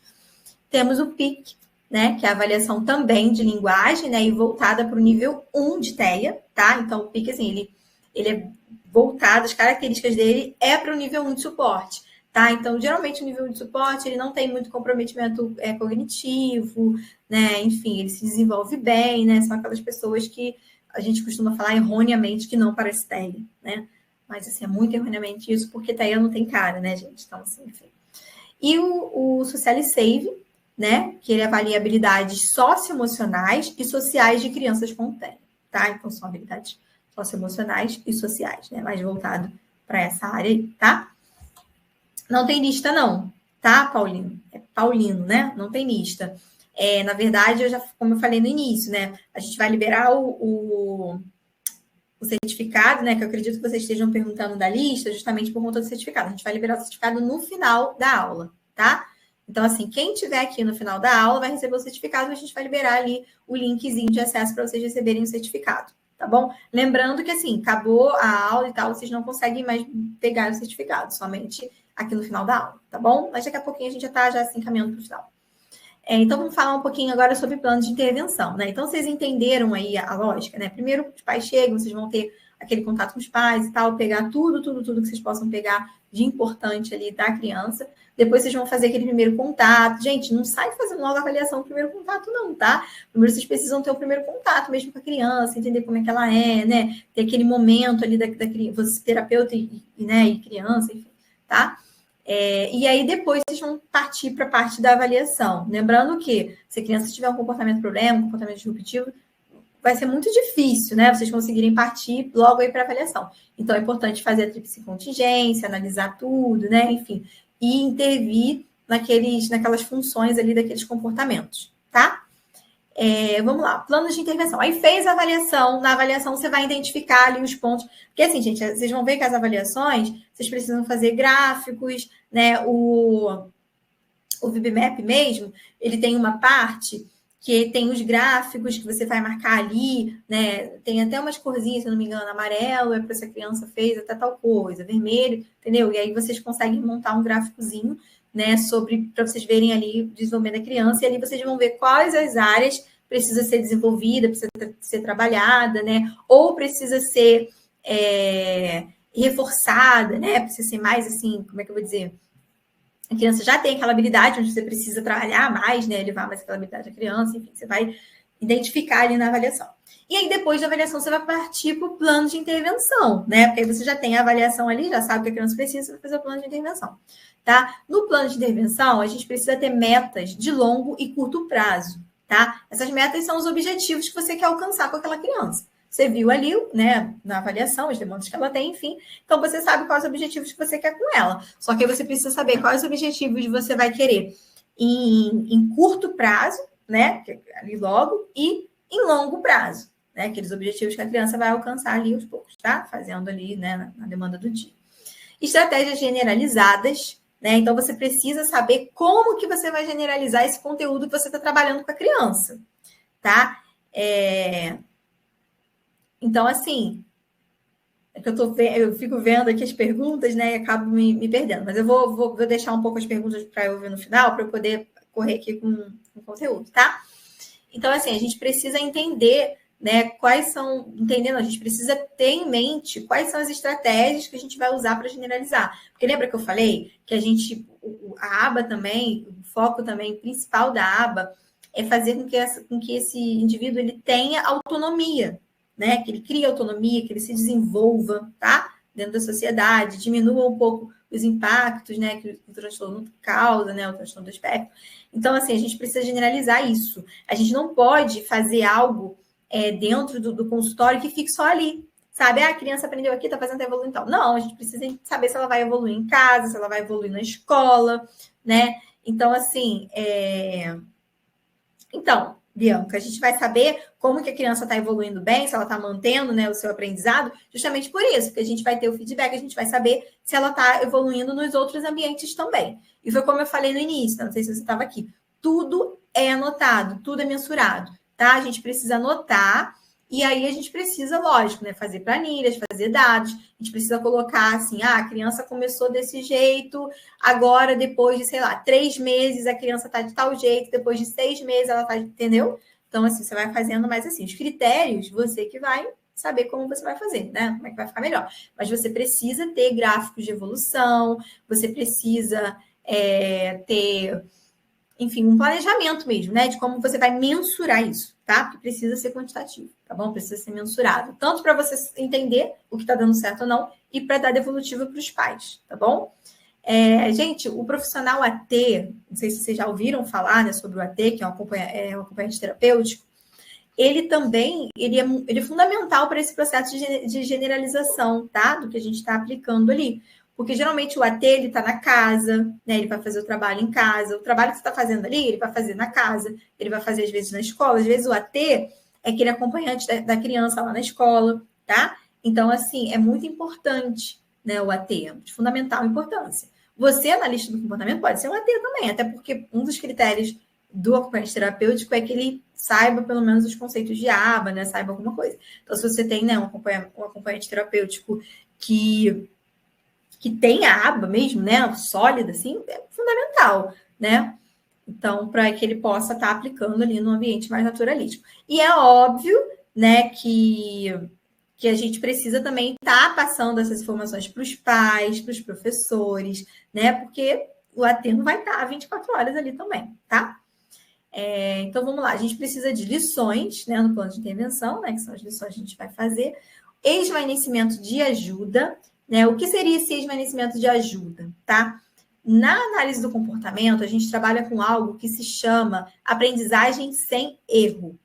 Temos o PIC, né? Que é a avaliação também de linguagem, né? E voltada para o nível 1 de TEA, tá? Então, o PIC, assim, ele é voltado, as características dele é para o nível 1 de suporte. Tá? Então, geralmente, o nível de suporte ele não tem muito comprometimento cognitivo, né? Enfim, ele se desenvolve bem, né? São aquelas pessoas que a gente costuma falar erroneamente que não parece TEA, né? Mas, assim, é muito erroneamente isso, porque TEA não tem cara, né, gente? Então, assim, enfim. E o Socialisave, né? Que ele avalia habilidades socioemocionais e sociais de crianças com TEA, tá? Então, são habilidades socioemocionais e sociais, né? Mais voltado para essa área aí, tá? Não tem lista, não, tá, Paulino? É Paulino, né? Não tem lista. Na verdade, como eu falei no início, né? A gente vai liberar o certificado, né? Que eu acredito que vocês estejam perguntando da lista, justamente por conta do certificado. A gente vai liberar o certificado no final da aula, tá? Então, assim, quem tiver aqui no final da aula vai receber o certificado e a gente vai liberar ali o linkzinho de acesso para vocês receberem o certificado, tá bom? Lembrando que, assim, acabou a aula e tal, vocês não conseguem mais pegar o certificado, somente aqui no final da aula, tá bom? Mas daqui a pouquinho a gente já está já se encaminhando para o final. Então, vamos falar um pouquinho agora sobre plano de intervenção, né? Então, vocês entenderam aí a lógica, né? Primeiro, os pais chegam, vocês vão ter aquele contato com os pais e tal, pegar tudo que vocês possam pegar de importante ali da criança. Depois, vocês vão fazer aquele primeiro contato. Gente, não sai fazendo logo a avaliação do primeiro contato, não, tá? Primeiro, vocês precisam ter o primeiro contato mesmo com a criança, entender como é que ela é, né? Ter aquele momento ali da criança, terapeuta e criança, enfim, tá? E aí, depois, vocês vão partir para a parte da avaliação. Lembrando que, se a criança tiver um comportamento problema, um comportamento disruptivo, vai ser muito difícil, né? Vocês conseguirem partir logo aí para a avaliação. Então, é importante fazer a tríplice contingência, analisar tudo, né? Enfim, e intervir naquelas funções ali daqueles comportamentos, tá? Vamos lá, plano de intervenção. Aí fez a avaliação, na avaliação você vai identificar ali os pontos. Porque assim, gente, vocês vão ver que as avaliações, vocês precisam fazer gráficos, né? O VibMap mesmo, ele tem uma parte que tem os gráficos que você vai marcar ali, né? Tem até umas corzinhas, se eu não me engano, amarelo é para essa criança fez até tal coisa, vermelho, entendeu? E aí vocês conseguem montar um gráficozinho, né, sobre para vocês verem ali o desenvolvimento da criança, e ali vocês vão ver quais as áreas precisa ser desenvolvida, precisa ser trabalhada, né? Ou precisa ser reforçada, né? Precisa ser mais assim, como é que eu vou dizer? A criança já tem aquela habilidade onde você precisa trabalhar mais, né? Levar mais aquela habilidade da criança, enfim, você vai identificar ali na avaliação. E aí, depois da avaliação, você vai partir para o plano de intervenção, né? Porque aí você já tem a avaliação ali, já sabe o que a criança precisa, você vai fazer o plano de intervenção, tá? No plano de intervenção, a gente precisa ter metas de longo e curto prazo, tá? Essas metas são os objetivos que você quer alcançar com aquela criança. Você viu ali, né, na avaliação, as demandas que ela tem, enfim. Então, você sabe quais os objetivos que você quer com ela. Só que aí você precisa saber quais objetivos você vai querer em curto prazo, né, ali logo, e em longo prazo, né, aqueles objetivos que a criança vai alcançar ali aos poucos, tá? Fazendo ali, né, na demanda do dia. Estratégias generalizadas, né? Então, você precisa saber como que você vai generalizar esse conteúdo que você está trabalhando com a criança, tá? Então, assim, é que eu fico vendo aqui as perguntas, né, e acabo me perdendo. Mas eu vou deixar um pouco as perguntas para eu ver no final, para eu poder correr aqui com o conteúdo, tá? Então, assim, a gente precisa entender, né, quais são... Entendendo, a gente precisa ter em mente quais são as estratégias que a gente vai usar para generalizar. Porque lembra que eu falei que a gente... A aba também, o foco também principal da aba é fazer com que esse indivíduo ele tenha autonomia, né? Que ele crie autonomia, que ele se desenvolva, tá? Dentro da sociedade, diminua um pouco os impactos, né? Que o transtorno causa, né? O transtorno do espectro. Então, assim, a gente precisa generalizar isso. A gente não pode fazer algo dentro do consultório que fique só ali, sabe? A criança aprendeu aqui, tá fazendo, tá evoluindo e tal. Não, a gente precisa saber se ela vai evoluir em casa, se ela vai evoluir na escola, né? Então, assim, Então, Bianca, a gente vai saber como que a criança está evoluindo bem, se ela está mantendo, né, o seu aprendizado, justamente por isso, porque a gente vai ter o feedback, a gente vai saber se ela está evoluindo nos outros ambientes também. E foi como eu falei no início, não sei se você estava aqui, tudo é anotado, tudo é mensurado, tá? A gente precisa anotar, e aí a gente precisa, lógico, né, fazer planilhas, fazer dados, a gente precisa colocar assim, a criança começou desse jeito, agora, depois de, sei lá, 3 meses, a criança está de tal jeito, depois de 6 meses, ela está, entendeu? Então, assim, você vai fazendo mais assim. Os critérios, você que vai saber como você vai fazer, né? Como é que vai ficar melhor. Mas você precisa ter gráficos de evolução, você precisa ter, enfim, um planejamento mesmo, né? De como você vai mensurar isso, tá? Porque precisa ser quantitativo, tá bom? Precisa ser mensurado. Tanto para você entender o que está dando certo ou não, e para dar devolutiva para os pais, tá bom? Gente, o profissional AT, não sei se vocês já ouviram falar, né, sobre o AT, que é um acompanhante terapêutico, ele também ele é fundamental para esse processo de generalização, tá? Do que a gente está aplicando ali. Porque geralmente o AT ele está na casa, né? Ele vai fazer o trabalho em casa. O trabalho que você está fazendo ali, ele vai fazer na casa, ele vai fazer às vezes na escola. Às vezes o AT é aquele acompanhante da criança lá na escola, tá? Então, assim, é muito importante, né, o AT, é de fundamental importância. Você, analista do comportamento, pode ser um AT também, até porque um dos critérios do acompanhante terapêutico é que ele saiba pelo menos os conceitos de aba, né? Saiba alguma coisa. Então, se você tem, né, um acompanhante terapêutico que tem a aba mesmo, né, sólida, assim, é fundamental, né? Então, para que ele possa estar aplicando ali no ambiente mais naturalístico. E é óbvio, né, que a gente precisa também estar passando essas informações para os pais, para os professores, né? Porque o AT não vai estar 24 horas ali também, tá? Então, vamos lá. A gente precisa de lições, né, no plano de intervenção, né, que são as lições que a gente vai fazer. Esvanecimento de ajuda, né? O que seria esse esvanecimento de ajuda, tá? Na análise do comportamento, a gente trabalha com algo que se chama aprendizagem sem erro,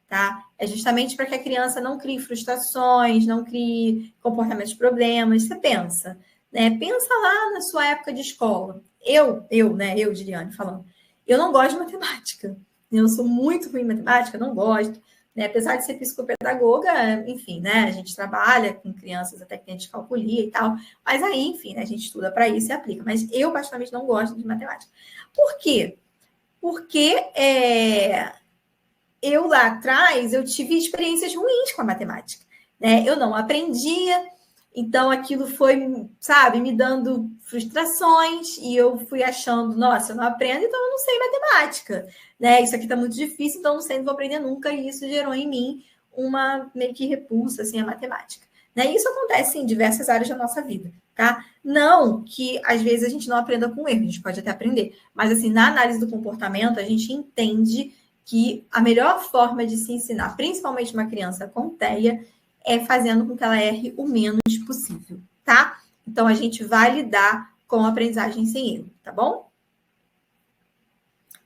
tá? É justamente para que a criança não crie frustrações, não crie comportamentos problemas. Você pensa, né? Pensa lá na sua época de escola. Eu, Diliane, falando. Eu não gosto de matemática. Eu sou muito ruim em matemática, não gosto. Né? Apesar de ser psicopedagoga, enfim, né? A gente trabalha com crianças até que tem descalculia e tal. Mas aí, enfim, né? A gente estuda para isso e aplica. Mas eu, particularmente, não gosto de matemática. Por quê? Porque eu lá atrás, eu tive experiências ruins com a matemática, né? Eu não aprendia, então aquilo foi, sabe, me dando frustrações e eu fui achando, nossa, eu não aprendo, então eu não sei matemática, né? Isso aqui tá muito difícil, então eu não sei, não vou aprender nunca, e isso gerou em mim uma meio que repulsa, assim, a matemática. Né? Isso acontece em diversas áreas da nossa vida, tá? Não que às vezes a gente não aprenda com erro, a gente pode até aprender, mas assim, na análise do comportamento, a gente entende que a melhor forma de se ensinar, principalmente uma criança com TEA, é fazendo com que ela erre o menos possível, tá? Então, a gente vai lidar com a aprendizagem sem erro, tá bom?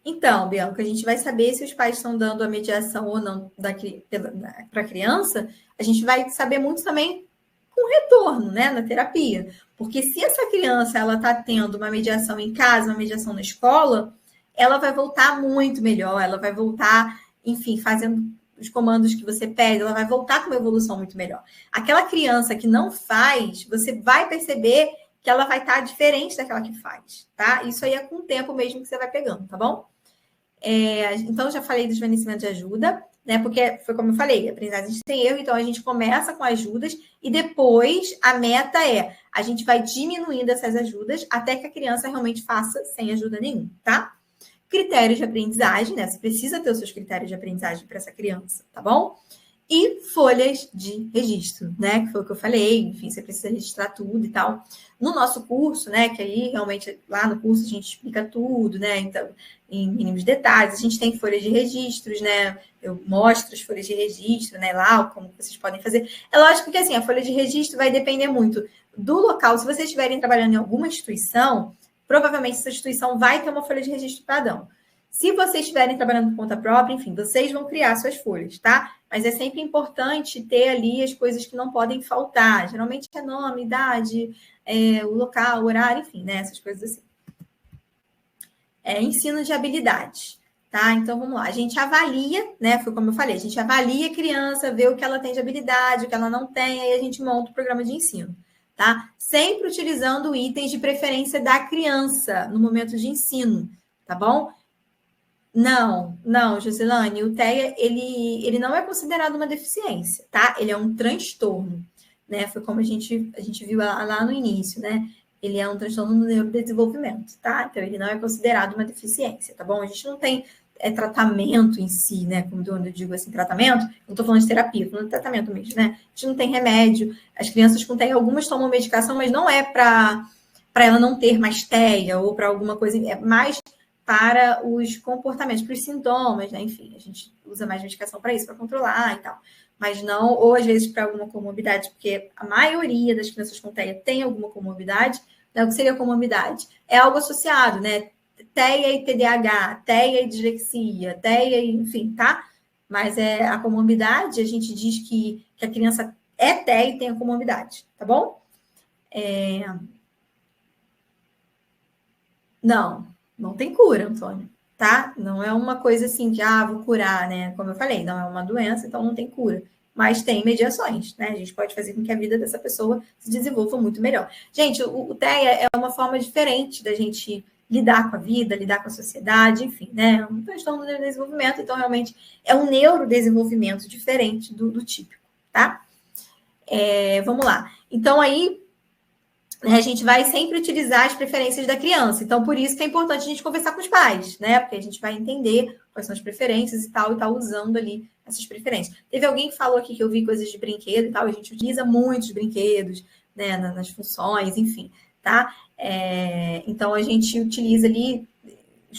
Então, Bianca, a gente vai saber se os pais estão dando a mediação ou não para a criança, a gente vai saber muito também com retorno, né, na terapia. Porque se essa criança ela está tendo uma mediação em casa, uma mediação na escola, ela vai voltar muito melhor, ela vai voltar, enfim, fazendo os comandos que você pede, ela vai voltar com uma evolução muito melhor. Aquela criança que não faz, você vai perceber que ela vai estar diferente daquela que faz, tá? Isso aí é com o tempo mesmo que você vai pegando, tá bom? Então, já falei do desvanecimento de ajuda, né? Porque foi como eu falei, aprendizagem sem erro, então a gente começa com ajudas e depois a meta é a gente vai diminuindo essas ajudas até que a criança realmente faça sem ajuda nenhuma, tá? Critérios de aprendizagem, né? Você precisa ter os seus critérios de aprendizagem para essa criança, tá bom? E folhas de registro, né? Que foi o que eu falei, enfim, você precisa registrar tudo e tal. No nosso curso, né? Que aí realmente lá no curso a gente explica tudo, né? Então, em mínimos detalhes, a gente tem folhas de registros, né? Eu mostro as folhas de registro, né? Lá, como vocês podem fazer. É lógico que assim, a folha de registro vai depender muito do local. Se vocês estiverem trabalhando em alguma instituição, provavelmente essa instituição vai ter uma folha de registro padrão. Se vocês estiverem trabalhando por conta própria, enfim, vocês vão criar suas folhas, tá? Mas é sempre importante ter ali as coisas que não podem faltar. Geralmente é nome, idade, o local, o horário, enfim, né? Essas coisas assim. Ensino de habilidades, tá? Então, vamos lá. A gente avalia, né? Foi como eu falei, a gente avalia a criança, vê o que ela tem de habilidade, o que ela não tem, aí a gente monta o programa de ensino, tá? Sempre utilizando itens de preferência da criança no momento de ensino, tá bom? Não, Josilane, o TEA, ele não é considerado uma deficiência, tá? Ele é um transtorno, né? Foi como a gente viu lá no início, né? Ele é um transtorno no neurodesenvolvimento, tá? Então, ele não é considerado uma deficiência, tá bom? A gente não tem tratamento em si, né? Como eu digo assim, tratamento, não tô falando de terapia, tô falando de tratamento mesmo, né? A gente não tem remédio, as crianças com TEA, algumas tomam medicação, mas não é para ela não ter mais TEA ou para alguma coisa, é mais para os comportamentos, para os sintomas, né? Enfim, a gente usa mais medicação para isso, para controlar e tal. Mas não, ou às vezes para alguma comorbidade, porque a maioria das crianças com TEA tem alguma comorbidade, né? O que seria comorbidade? É algo associado, né? TEA e TDAH, TEA e dislexia, TEA, enfim, tá? Mas a comorbidade, a gente diz que a criança é TEA e tem a comorbidade, tá bom? Não tem cura, Antônio, tá? Não é uma coisa assim de, vou curar, né? Como eu falei, não é uma doença, então não tem cura. Mas tem mediações, né? A gente pode fazer com que a vida dessa pessoa se desenvolva muito melhor. Gente, o TEA é uma forma diferente da gente lidar com a vida, lidar com a sociedade, enfim, né? É um transtorno do neurodesenvolvimento, então realmente é um neurodesenvolvimento diferente do típico, tá? Vamos lá. Então, aí, a gente vai sempre utilizar as preferências da criança. Então, por isso que é importante a gente conversar com os pais, né? Porque a gente vai entender quais são as preferências e tal, e tá usando ali essas preferências. Teve alguém que falou aqui que eu vi coisas de brinquedo e tal, a gente utiliza muitos brinquedos, né? Nas funções, enfim, tá? Então, a gente utiliza ali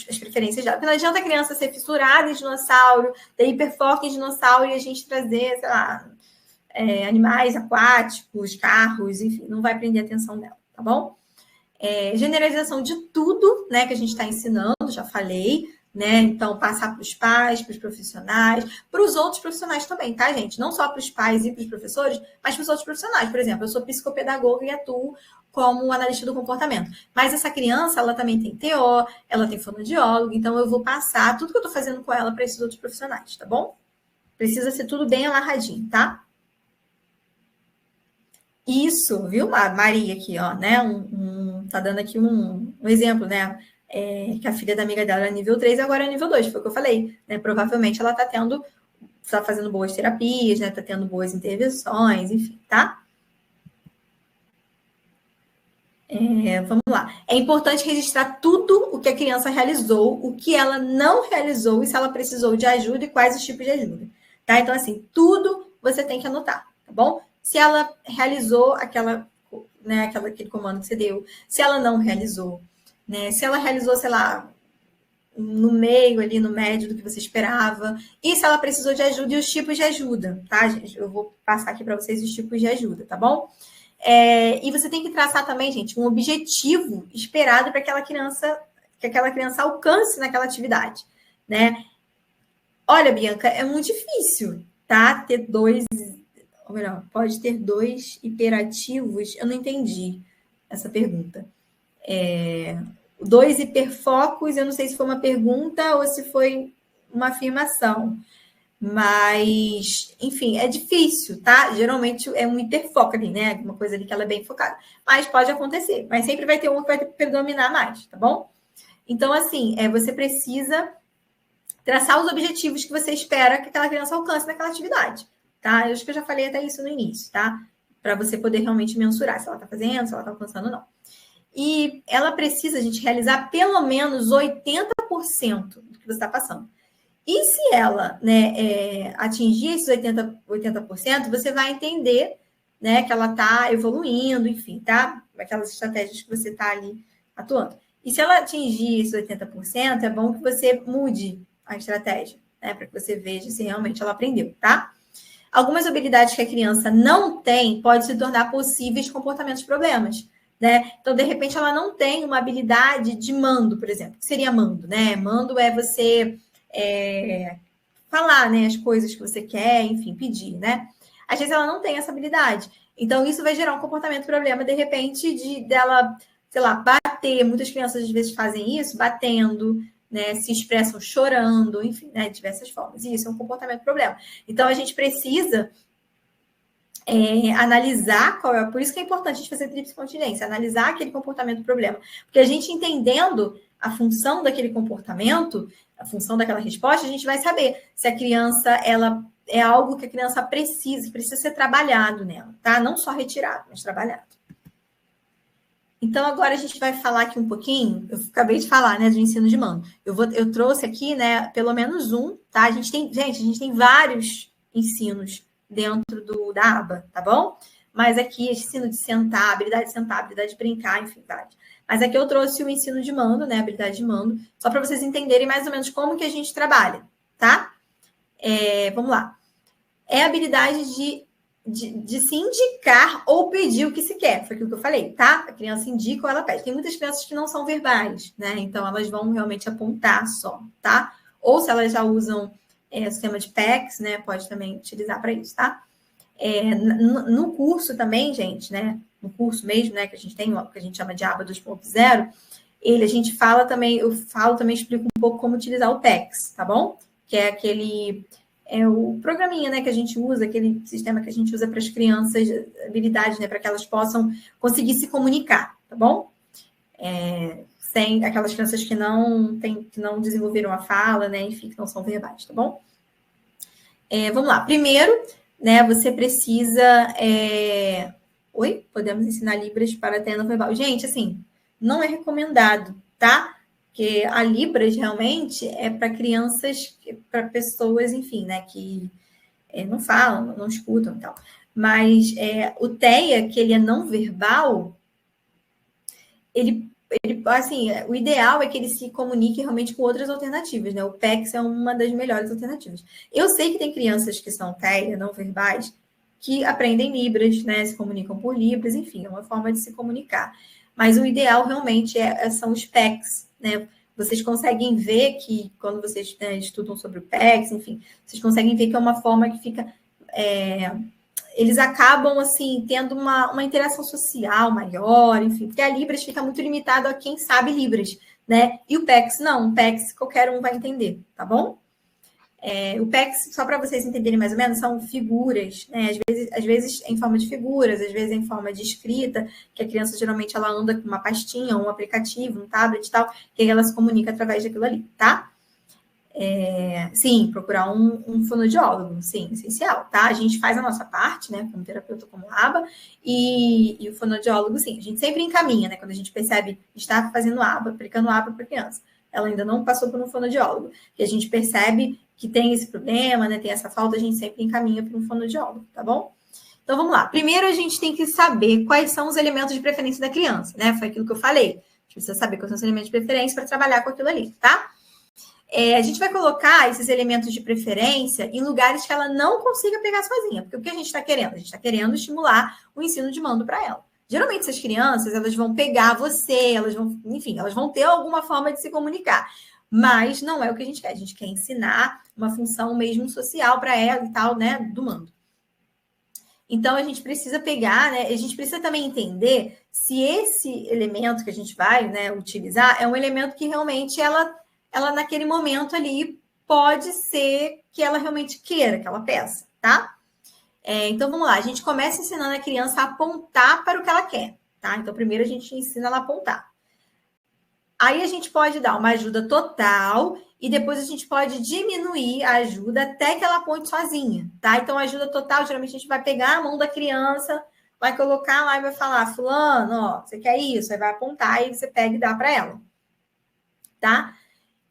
as preferências dela. Porque não adianta a criança ser fissurada em dinossauro, ter hiperfoco em dinossauro e a gente trazer, sei lá, animais aquáticos, carros, enfim, não vai prender a atenção dela, tá bom? Generalização de tudo, né, que a gente está ensinando, já falei, né? Então, passar para os pais, para os profissionais, para os outros profissionais também, tá, gente? Não só para os pais e para os professores, mas para os outros profissionais. Por exemplo, eu sou psicopedagoga e atuo como analista do comportamento. Mas essa criança, ela também tem TO, ela tem fonoaudiólogo, então eu vou passar tudo que eu estou fazendo com ela para esses outros profissionais, tá bom? Precisa ser tudo bem amarradinho, tá? Isso, viu, Maria aqui, ó, né? Tá dando aqui um exemplo, né? que a filha da amiga dela era nível 3, agora é nível 2, foi o que eu falei, né? Provavelmente ela está fazendo boas terapias, né? Está tendo boas intervenções, enfim, tá? Vamos lá. É importante registrar tudo o que a criança realizou, o que ela não realizou e se ela precisou de ajuda e quais os tipos de ajuda. Tá? Então, assim, tudo você tem que anotar, tá bom? Se ela realizou aquele comando que você deu, se ela não realizou, né? Se ela realizou, sei lá, no meio ali, no médio do que você esperava, e se ela precisou de ajuda e os tipos de ajuda, tá, gente? Eu vou passar aqui para vocês os tipos de ajuda, tá bom? E você tem que traçar também, gente, um objetivo esperado para que aquela criança alcance naquela atividade, né? Olha, Bianca, é muito difícil, tá? Ou melhor, pode ter 2 hiperativos. Eu não entendi essa pergunta. 2 hiperfocos, eu não sei se foi uma pergunta ou se foi uma afirmação. Mas, enfim, é difícil, tá? Geralmente é um hiperfoco ali, né? Uma coisa ali que ela é bem focada. Mas pode acontecer. Mas sempre vai ter um que vai predominar mais, tá bom? Então, assim, você precisa traçar os objetivos que você espera que aquela criança alcance naquela atividade, tá? Eu acho que eu já falei até isso no início, tá? Para você poder realmente mensurar se ela tá fazendo, se ela tá alcançando ou não. E ela precisa, gente, realizar pelo menos 80% do que você está passando. E se ela, né, atingir esses 80%, você vai entender, né, que ela está evoluindo, enfim, tá? Aquelas estratégias que você está ali atuando. E se ela atingir esses 80%, é bom que você mude a estratégia, né, para que você veja se realmente ela aprendeu, tá? Algumas habilidades que a criança não tem podem se tornar possíveis comportamentos problemas, né? Então, de repente, ela não tem uma habilidade de mando, por exemplo. O que seria mando, né? Mando é você falar, né, as coisas que você quer, enfim, pedir, né? Às vezes ela não tem essa habilidade. Então, isso vai gerar um comportamento problema, de repente, dela, sei lá, bater. Muitas crianças, às vezes, fazem isso, batendo, né? Se expressam chorando, enfim, né? De diversas formas. E isso é um comportamento problema. Então, a gente precisa analisar qual é. Por isso que é importante a gente fazer tríplice continência, analisar aquele comportamento problema. Porque a gente entendendo a função daquele comportamento, a função daquela resposta, a gente vai saber se a criança ela é algo que a criança precisa ser trabalhado nela, tá? Não só retirado, mas trabalhado. Então, agora a gente vai falar aqui um pouquinho, eu acabei de falar, né, de ensino de mando. Eu trouxe aqui, né, pelo menos um, tá? A gente tem vários ensinos dentro da aba, tá bom? Mas aqui, ensino de sentar, habilidade de brincar, enfim, vários. Mas aqui eu trouxe o ensino de mando, né, habilidade de mando, só para vocês entenderem mais ou menos como que a gente trabalha, tá? Vamos lá. É a habilidade de se indicar ou pedir o que se quer. Foi aquilo que eu falei, tá? A criança indica ou ela pede. Tem muitas crianças que não são verbais, né? Então, elas vão realmente apontar só, tá? Ou se elas já usam o sistema de PECs, né? Pode também utilizar para isso, tá? No curso também, gente, né? No curso mesmo, né? Que a gente tem, que a gente chama de aba 2.0, a gente fala também, explico um pouco como utilizar o PECs, tá bom? Que é aquele... o programinha, né, que a gente usa, aquele sistema que a gente usa para as crianças, habilidades, né, para que elas possam conseguir se comunicar, tá bom? Sem aquelas crianças que não desenvolveram a fala, né, enfim, que não são verbais, tá bom? Vamos lá. Primeiro, né, você precisa... Oi? Podemos ensinar Libras para ter não verbal. Gente, assim, não é recomendado, tá? Porque a Libras realmente é para crianças, para pessoas, enfim, né, que não falam, não escutam e tal. Mas o TEA, que ele é não verbal, ele, assim, o ideal é que ele se comunique realmente com outras alternativas, né? O PECs é uma das melhores alternativas. Eu sei que tem crianças que são TEA, não verbais, que aprendem Libras, né? Se comunicam por Libras, enfim, é uma forma de se comunicar. Mas o ideal realmente são os PECs, né? Vocês conseguem ver que, quando vocês estudam sobre o PECs, enfim, vocês conseguem ver que é uma forma que fica... eles acabam, assim, tendo uma interação social maior, enfim, porque a Libras fica muito limitado a quem sabe Libras, né? E o PECs, não. O PECs qualquer um vai entender, tá bom? O PECs, só para vocês entenderem mais ou menos, são figuras, né? Às vezes em forma de figuras, às vezes em forma de escrita, que a criança geralmente ela anda com uma pastinha, um aplicativo, um tablet e tal, que aí ela se comunica através daquilo ali, tá? Sim, procurar um fonoaudiólogo, sim, essencial, tá? A gente faz a nossa parte, né, como terapeuta, como aba, e o fonoaudiólogo, sim, a gente sempre encaminha, né, quando a gente percebe que está fazendo aba, aplicando aba para a criança, ela ainda não passou por um fonoaudiólogo, e a gente percebe que tem esse problema, né, tem essa falta, a gente sempre encaminha para um fonoaudiólogo, tá bom? Então, vamos lá. Primeiro, a gente tem que saber quais são os elementos de preferência da criança, né? Foi aquilo que eu falei. A gente precisa saber quais são os elementos de preferência para trabalhar com aquilo ali, tá? A gente vai colocar esses elementos de preferência em lugares que ela não consiga pegar sozinha. Porque o que a gente está querendo? A gente está querendo estimular o ensino de mando para ela. Geralmente, essas crianças, elas vão pegar você, elas vão ter alguma forma de se comunicar. Mas não é o que a gente quer. A gente quer ensinar uma função mesmo social para ela e tal, né, do mando. Então, a gente precisa pegar, né, a gente precisa também entender se esse elemento que a gente vai, né, utilizar é um elemento que realmente ela naquele momento ali pode ser que ela realmente queira, que ela peça, tá? Então, vamos lá. A gente começa ensinando a criança a apontar para o que ela quer, tá? Então, primeiro a gente ensina ela a apontar. Aí a gente pode dar uma ajuda total e depois a gente pode diminuir a ajuda até que ela aponte sozinha, tá? Então, a ajuda total, geralmente a gente vai pegar a mão da criança, vai colocar lá e vai falar, fulano, ó, você quer isso? Aí vai apontar e você pega e dá para ela, tá?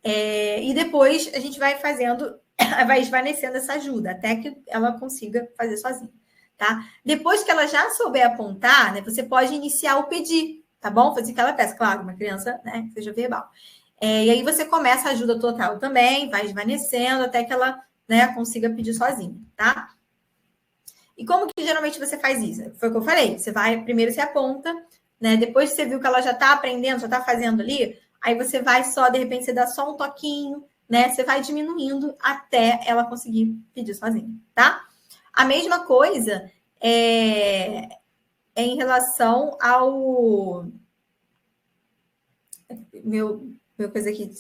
E depois a gente vai fazendo, vai esvanecendo essa ajuda, até que ela consiga fazer sozinha, tá? Depois que ela já souber apontar, né, você pode iniciar o pedir, tá bom? Fazer que ela peça, claro, uma criança, né, que seja verbal. E aí você começa a ajuda total também, vai esvanecendo até que ela, né, consiga pedir sozinha, tá? E como que geralmente você faz isso? Foi o que eu falei, primeiro você aponta, né, depois que você viu que ela já tá aprendendo, já tá fazendo ali, aí você vai só, de repente, você dá só um toquinho, né? Você vai diminuindo até ela conseguir pedir sozinha, tá? A mesma coisa em relação ao... Meu coisa aqui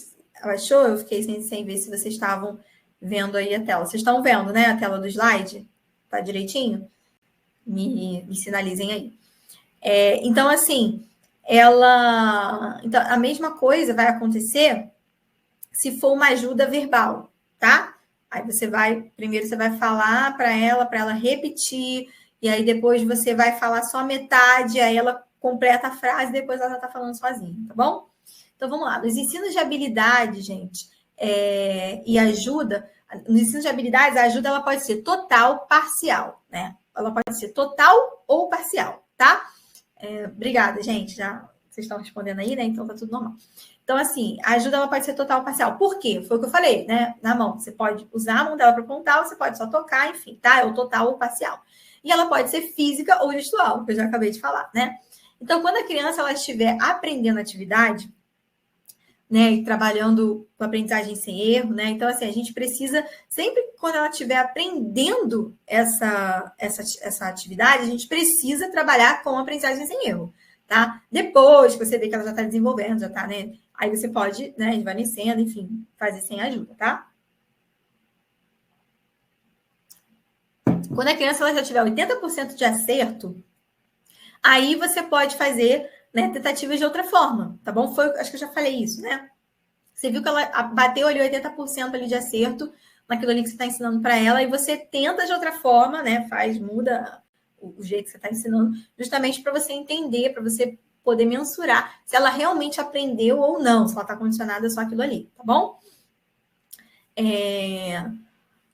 abaixou, eu fiquei sem ver se vocês estavam vendo aí a tela. Vocês estão vendo, né? A tela do slide? Tá direitinho? Me sinalizem aí. Então, assim... Então, a mesma coisa vai acontecer se for uma ajuda verbal, tá? Aí primeiro você vai falar para ela repetir, e aí depois você vai falar só metade, aí ela completa a frase, depois ela já tá falando sozinha, tá bom? Então, vamos lá. Nos ensinos de habilidade, gente, e ajuda, nos ensinos de habilidades, a ajuda ela pode ser total, parcial, né? Ela pode ser total ou parcial, tá? Obrigada, gente. Já vocês estão respondendo aí, né? Então tá tudo normal. Então, assim, a ajuda ela pode ser total ou parcial. Por quê? Foi o que eu falei, né? Na mão. Você pode usar a mão dela para apontar, ou você pode só tocar, enfim, tá? É o total ou parcial. E ela pode ser física ou gestual, que eu já acabei de falar, né? Então, quando a criança ela estiver aprendendo atividade, né, e trabalhando com aprendizagem sem erro, né? Então, assim, a gente precisa, sempre quando ela estiver aprendendo essa atividade, a gente precisa trabalhar com aprendizagem sem erro, tá? Depois que você vê que ela já está desenvolvendo, já está, né? Aí você pode, né, esvanecendo, enfim, fazer sem ajuda, tá? Quando a criança ela já tiver 80% de acerto, aí você pode fazer, né, tentativas de outra forma, tá bom? Acho que eu já falei isso, né? Você viu que ela bateu ali 80% ali de acerto naquilo ali que você está ensinando para ela, e você tenta de outra forma, né? Muda o jeito que você está ensinando, justamente para você entender, para você poder mensurar se ela realmente aprendeu ou não, se ela está condicionada só aquilo ali, tá bom?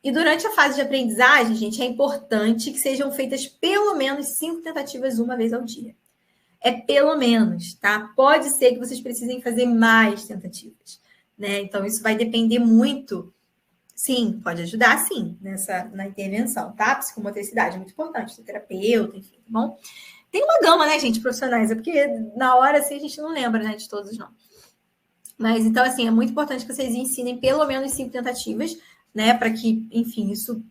E durante a fase de aprendizagem, gente, é importante que sejam feitas pelo menos 5 tentativas uma vez ao dia. Pelo menos, tá? Pode ser que vocês precisem fazer mais tentativas, né? Então, isso vai depender muito. Sim, pode ajudar, sim, na intervenção, tá? Psicomotricidade é muito importante, ter terapeuta, enfim, tá bom? Tem uma gama, né, gente, profissionais, porque na hora, assim, a gente não lembra, né, de todos, não. Mas, então, assim, é muito importante que vocês ensinem pelo menos 5 tentativas, né, para que, enfim, isso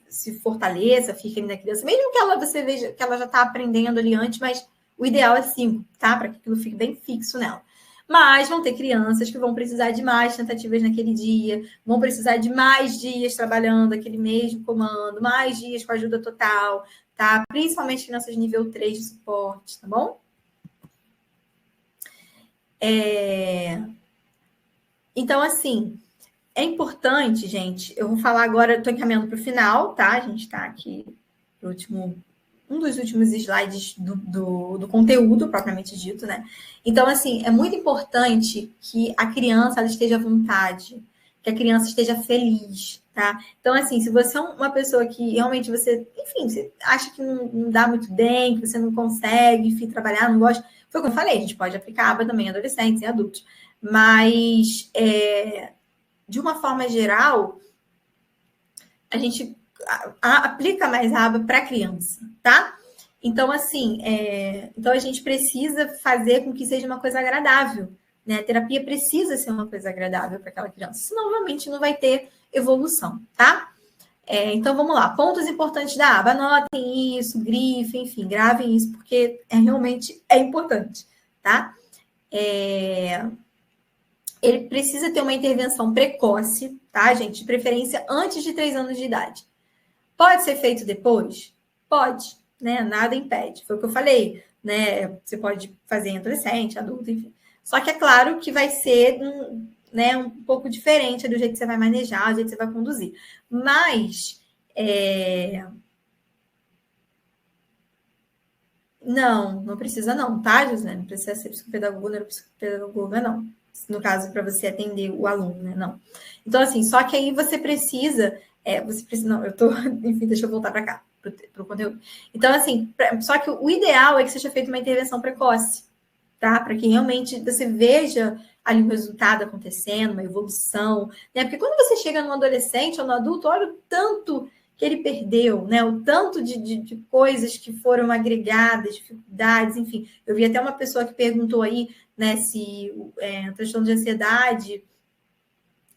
se fortaleça, fique ali na criança, mesmo que você veja que ela já está aprendendo ali antes, mas o ideal é 5, tá? Para que aquilo fique bem fixo nela. Mas vão ter crianças que vão precisar de mais tentativas naquele dia, vão precisar de mais dias trabalhando aquele mesmo comando, mais dias com ajuda total, tá? Principalmente crianças de nível 3 de suporte, tá bom? Então, assim, é importante, gente, eu vou falar agora, estou encaminhando para o final, tá? A gente está aqui no um dos últimos slides do conteúdo, propriamente dito, né? Então, assim, é muito importante que a criança ela esteja à vontade, que a criança esteja feliz, tá? Então, assim, se você é uma pessoa que realmente você, enfim, você acha que não dá muito bem, que você não consegue, enfim, trabalhar, não gosta, foi como eu falei, a gente pode aplicar a aba também em adolescentes e adultos. Mas, de uma forma geral, a gente aplica mais a aba para criança, tá? Então, assim, então a gente precisa fazer com que seja uma coisa agradável, né? A terapia precisa ser uma coisa agradável para aquela criança, senão realmente não vai ter evolução, tá? Então, vamos lá. Pontos importantes da aba. Anotem isso, grifem, enfim, gravem isso, porque realmente é importante, tá? Ele precisa ter uma intervenção precoce, tá, gente? De preferência antes de 3 anos de idade. Pode ser feito depois? Pode, né? Nada impede. Foi o que eu falei, né? Você pode fazer em adolescente, adulto, enfim. Só que é claro que vai ser um pouco diferente do jeito que você vai manejar, do jeito que você vai conduzir. Mas não precisa não, tá, José? Não precisa ser psicopedagoga, neuropsicopedagoga, não. No caso, para você atender o aluno, né? Não. Então, assim, só que aí você precisa... não, enfim, deixa eu voltar para cá, para o conteúdo. Então, assim, só que o ideal é que seja feita uma intervenção precoce, tá? Para que realmente você veja ali o resultado acontecendo, uma evolução, né? Porque quando você chega no adolescente ou no adulto, olha o tanto que ele perdeu, né? O tanto de coisas que foram agregadas, dificuldades, enfim. Eu vi até uma pessoa que perguntou aí, né, se o transtorno de ansiedade,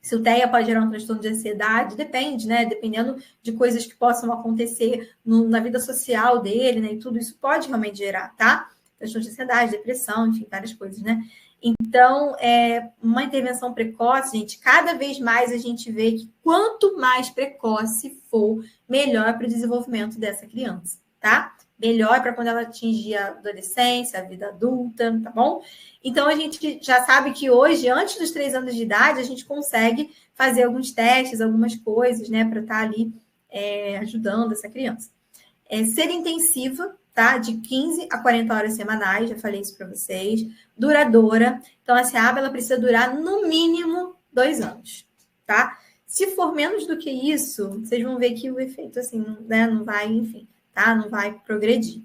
se o TEA pode gerar um transtorno de ansiedade, depende, né? Dependendo de coisas que possam acontecer na vida social dele, né? E tudo isso pode realmente gerar, tá? Transtorno de ansiedade, depressão, enfim, várias coisas, né? Então, uma intervenção precoce, gente, cada vez mais a gente vê que quanto mais precoce for, melhor para o desenvolvimento dessa criança, tá? Melhor para quando ela atingir a adolescência, a vida adulta, tá bom? Então, a gente já sabe que hoje, antes dos 3 anos de idade, a gente consegue fazer alguns testes, algumas coisas, né, para estar ali ajudando essa criança. Ser intensiva, tá? De 15 a 40 horas semanais, já falei isso para vocês. Duradoura. Então, essa aba ela precisa durar no mínimo 2 anos, tá? Se for menos do que isso, vocês vão ver que o efeito, assim, né, não vai, enfim, tá? Não vai progredir.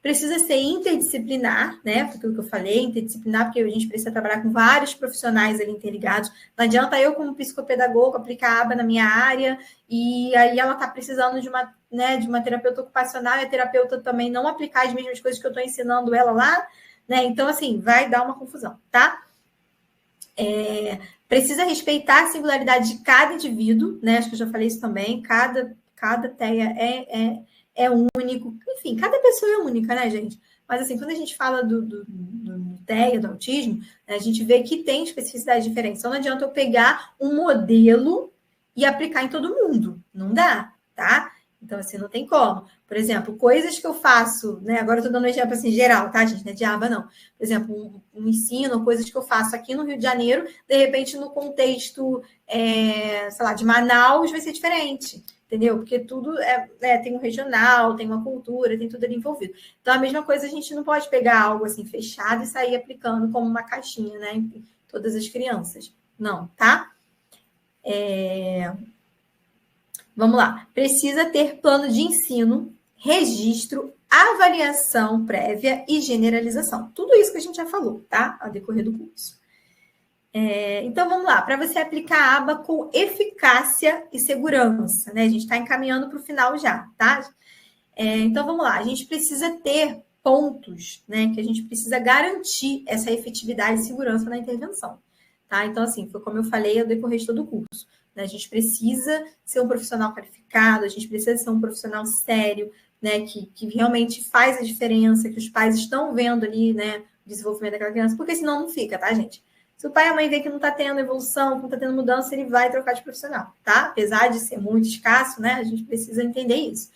Precisa ser interdisciplinar, né? Aquilo que eu falei, interdisciplinar, porque a gente precisa trabalhar com vários profissionais ali interligados. Não adianta eu, como psicopedagoga, aplicar a aba na minha área e aí ela está precisando de uma terapeuta ocupacional e a terapeuta também não aplicar as mesmas coisas que eu estou ensinando ela lá, né? Então, assim, vai dar uma confusão, tá? Precisa respeitar a singularidade de cada indivíduo, né? Acho que eu já falei isso também. Cada TEA é único. Enfim, cada pessoa é única, né, gente? Mas, assim, quando a gente fala do TEA, do autismo, né, a gente vê que tem especificidades diferentes. Então, não adianta eu pegar um modelo e aplicar em todo mundo. Não dá, tá? Então, assim, não tem como. Por exemplo, coisas que eu faço, né? Agora eu estou dando um exemplo assim, geral, tá, gente? Não é de aba, não. Por exemplo, um ensino, coisas que eu faço aqui no Rio de Janeiro, de repente, no contexto, sei lá, de Manaus, vai ser diferente. Entendeu? Porque tudo tem um regional, tem uma cultura, tem tudo ali envolvido. Então, a mesma coisa, a gente não pode pegar algo assim fechado e sair aplicando como uma caixinha, né? Em todas as crianças. Não, tá? Vamos lá. Precisa ter plano de ensino, registro, avaliação prévia e generalização. Tudo isso que a gente já falou, tá? Ao decorrer do curso. Então, vamos lá. Para você aplicar a aba com eficácia e segurança, né? A gente está encaminhando para o final já, tá? Então, vamos lá. A gente precisa ter pontos, né? Que a gente precisa garantir essa efetividade e segurança na intervenção, tá? Então, assim, foi como eu falei ao decorrer de todo o curso. Né? A gente precisa ser um profissional qualificado, a gente precisa ser um profissional sério, né? Que realmente faz a diferença, que os pais estão vendo ali, né? desenvolvimento daquela criança, porque senão não fica, tá, gente? Se o pai e a mãe vê que não está tendo evolução, que não está tendo mudança, ele vai trocar de profissional, tá? Apesar de ser muito escasso, né? A gente precisa entender isso.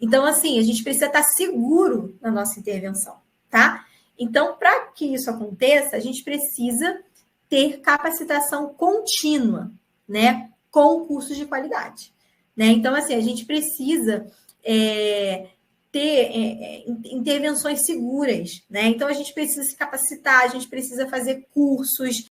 Então, assim, a gente precisa estar seguro na nossa intervenção, tá? Então, para que isso aconteça, a gente precisa ter capacitação contínua, né? Com cursos de qualidade, né? Então, assim, a gente precisa ter intervenções seguras, né? Então, a gente precisa se capacitar, a gente precisa fazer cursos.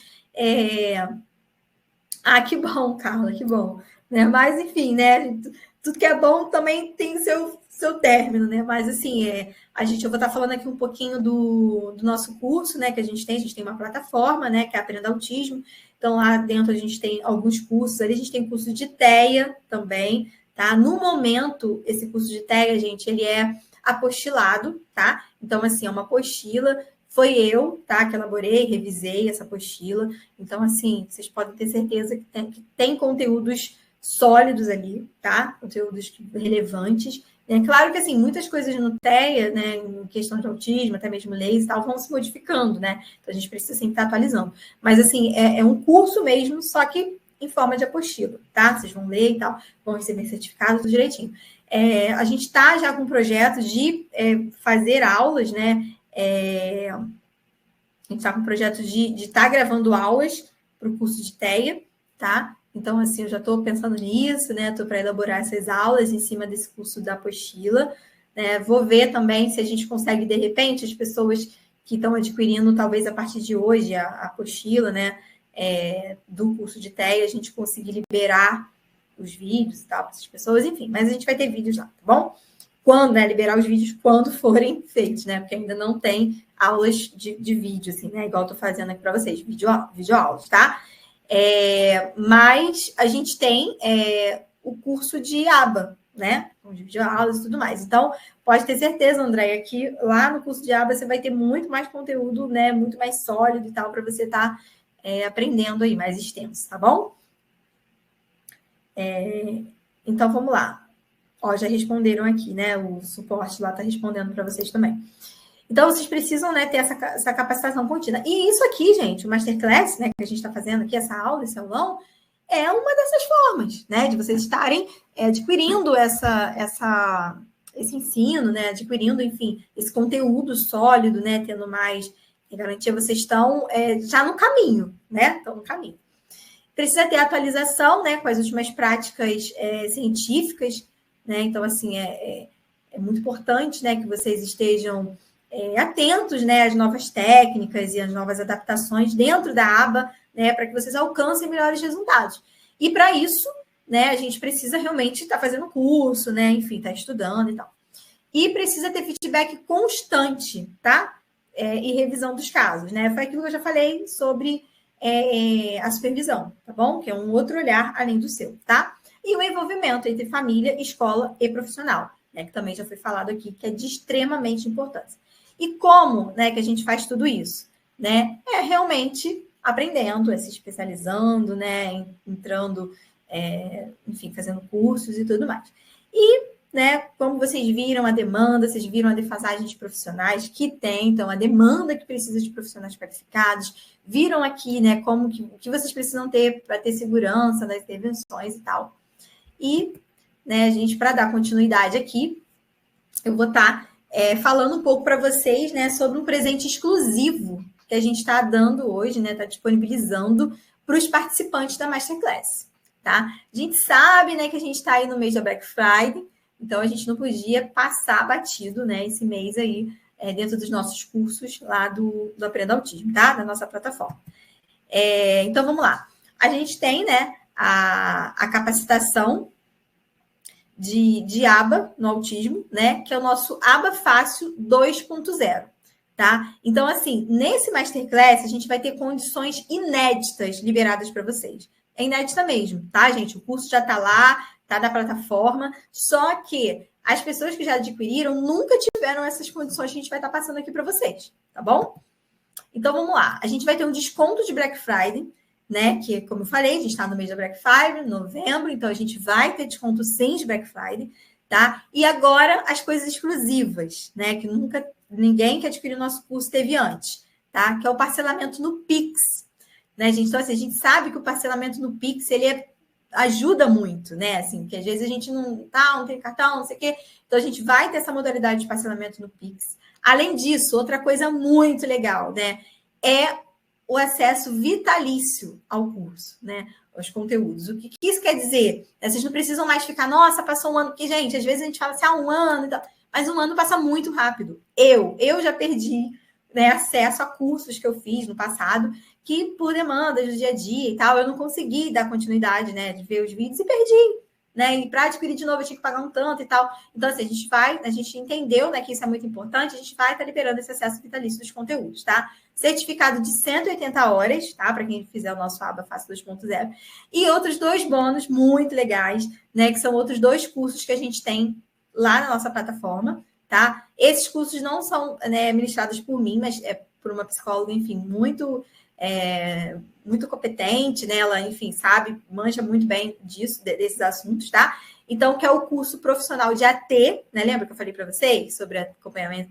Que bom, Carla, que bom. Né? Mas, enfim, né? Tudo que é bom também tem seu término, né? Mas, assim, eu vou estar falando aqui um pouquinho do nosso curso, né? Que a gente tem uma plataforma, né? Que é Aprenda Autismo. Então, lá dentro a gente tem alguns cursos, ali a gente tem curso de TEA também, tá? No momento, esse curso de TEA, gente, ele é apostilado, tá? Então, assim, é uma apostila. Foi eu, tá? Que elaborei, revisei essa apostila. Então, assim, vocês podem ter certeza que tem conteúdos sólidos ali, tá? Conteúdos relevantes. É claro que, assim, muitas coisas no TEA, né, em questão de autismo, até mesmo leis e tal, vão se modificando, né? Então, a gente precisa sempre estar atualizando. Mas, assim, é um curso mesmo, só que em forma de apostila, tá? Vocês vão ler e tal, vão receber certificado, tudo direitinho. A gente está já com um projeto de fazer aulas, né? A gente está com um projeto de estar gravando aulas para o curso de TEA, tá? Então, assim, eu já estou pensando nisso, né? Estou para elaborar essas aulas em cima desse curso da apostila, né? Vou ver também se a gente consegue, de repente, as pessoas que estão adquirindo, talvez a partir de hoje, a apostila, né? Do curso de TEA, a gente conseguir liberar os vídeos e tal para essas pessoas, enfim, mas a gente vai ter vídeos lá, tá bom? Quando, né, liberar os vídeos quando forem feitos, né? Porque ainda não tem aulas de vídeo, assim, né? Igual eu tô fazendo aqui para vocês, videoaulas, tá? Mas a gente tem o curso de aba, né? Com videoaulas e tudo mais. Então, pode ter certeza, Andréia, que lá no curso de aba você vai ter muito mais conteúdo, né? Muito mais sólido e tal, para você estar aprendendo aí, mais extenso, tá bom? Então, vamos lá. Ó, já responderam aqui, né? O suporte lá está respondendo para vocês também. Então, vocês precisam, né, ter essa capacitação contínua. E isso aqui, gente, o Masterclass, né, que a gente está fazendo aqui, essa aula, esse aulão, é uma dessas formas, né, de vocês estarem adquirindo esse ensino, né, adquirindo, enfim, esse conteúdo sólido, né, tendo mais garantia, vocês estão já no caminho, né, estão no caminho. Precisa ter atualização, né, com as últimas práticas científicas, né, então, assim, é muito importante, né, que vocês estejam atentos, né, às novas técnicas e às novas adaptações dentro da aba, né, para que vocês alcancem melhores resultados. E para isso, né, a gente precisa realmente estar fazendo curso, né, enfim, estar estudando e tal. E precisa ter feedback constante, tá? E revisão dos casos, né? Foi aquilo que eu já falei sobre a supervisão, tá bom? Que é um outro olhar além do seu, tá? E o envolvimento entre família, escola e profissional, né? Que também já foi falado aqui, que é de extremamente importância. E como, né, que a gente faz tudo isso, né? Realmente aprendendo, se especializando, né? Entrando, enfim, fazendo cursos e tudo mais. E, né, como vocês viram a demanda, vocês viram a defasagem de profissionais que tem, então a demanda que precisa de profissionais qualificados, viram aqui, né, como que vocês precisam ter para ter segurança das intervenções e tal. E, né, a gente, para dar continuidade aqui, eu vou estar falando um pouco para vocês, né, sobre um presente exclusivo que a gente está dando hoje, né, está disponibilizando para os participantes da Masterclass, tá? A gente sabe, né, que a gente está aí no mês da Black Friday, então a gente não podia passar batido, né, esse mês aí, dentro dos nossos cursos lá do Aprenda Autismo, tá? Da nossa plataforma. Então, vamos lá. A gente tem, né, a capacitação de aba no autismo, né? Que é o nosso Aba Fácil 2.0, tá? Então, assim, nesse Masterclass, a gente vai ter condições inéditas liberadas para vocês. É inédita mesmo, tá, gente? O curso já está lá, tá na plataforma, só que as pessoas que já adquiriram nunca tiveram essas condições que a gente vai estar passando aqui para vocês, tá bom? Então, vamos lá. A gente vai ter um desconto de Black Friday, né? Que, como eu falei, a gente está no mês da Black Friday, novembro, então a gente vai ter desconto sem de Black Friday, tá? E agora as coisas exclusivas, né? Que nunca ninguém que adquiriu o nosso curso teve antes, tá? Que é o parcelamento no Pix, né, gente? Então, assim, a gente sabe que o parcelamento no Pix, ele ajuda muito, né? Assim, que às vezes a gente não tem cartão, não sei o quê. Então, a gente vai ter essa modalidade de parcelamento no Pix. Além disso, outra coisa muito legal, né? É o acesso vitalício ao curso, né? Aos conteúdos. O que isso quer dizer? Vocês não precisam mais ficar, nossa, passou um ano. Porque, gente, às vezes a gente fala assim, um ano e tal. Mas um ano passa muito rápido. Eu já perdi, né, acesso a cursos que eu fiz no passado, que por demandas do dia a dia e tal, eu não consegui dar continuidade, né, de ver os vídeos e perdi, né, e para adquirir de novo eu tinha que pagar um tanto e tal. Então, assim, a gente entendeu, né, que isso é muito importante, a gente vai estar liberando esse acesso vitalício dos conteúdos, tá? Certificado de 180 horas, tá? Para quem fizer o nosso aba Fácil 2.0. E outros 2 bônus muito legais, né, que são outros 2 cursos que a gente tem lá na nossa plataforma, tá? Esses cursos não são, né, ministrados por mim, mas é por uma psicóloga, enfim, muito competente, né? Ela, enfim, sabe, manja muito bem desses assuntos, tá? Então, que é o curso profissional de AT, né? Lembra que eu falei para vocês sobre acompanhamento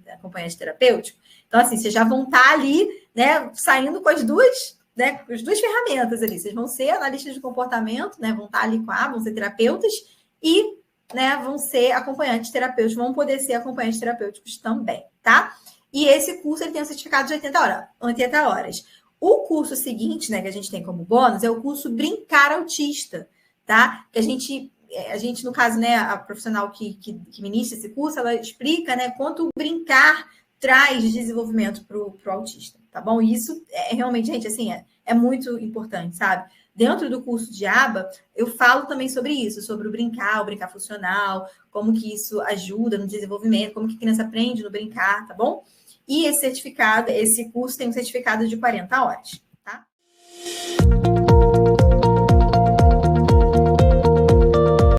terapêutico? Então, assim, vocês já vão estar ali, né, saindo com as duas ferramentas ali. Vocês vão ser analistas de comportamento, né? Vão estar ali vão ser terapeutas e, né, vão ser acompanhantes terapêuticos, vão poder ser acompanhantes terapêuticos também, tá? E esse curso ele tem um certificado de 80 horas. O curso seguinte, né, que a gente tem como bônus, é o curso Brincar Autista, tá? Que a gente, no caso, né, a profissional que ministra esse curso, ela explica, né, quanto o brincar traz de desenvolvimento para o autista, tá bom? E isso é realmente, gente, assim, é muito importante, sabe? Dentro do curso de aba, eu falo também sobre isso, sobre o brincar funcional, como que isso ajuda no desenvolvimento, como que a criança aprende no brincar, tá bom? E esse curso tem um certificado de 40 horas, tá?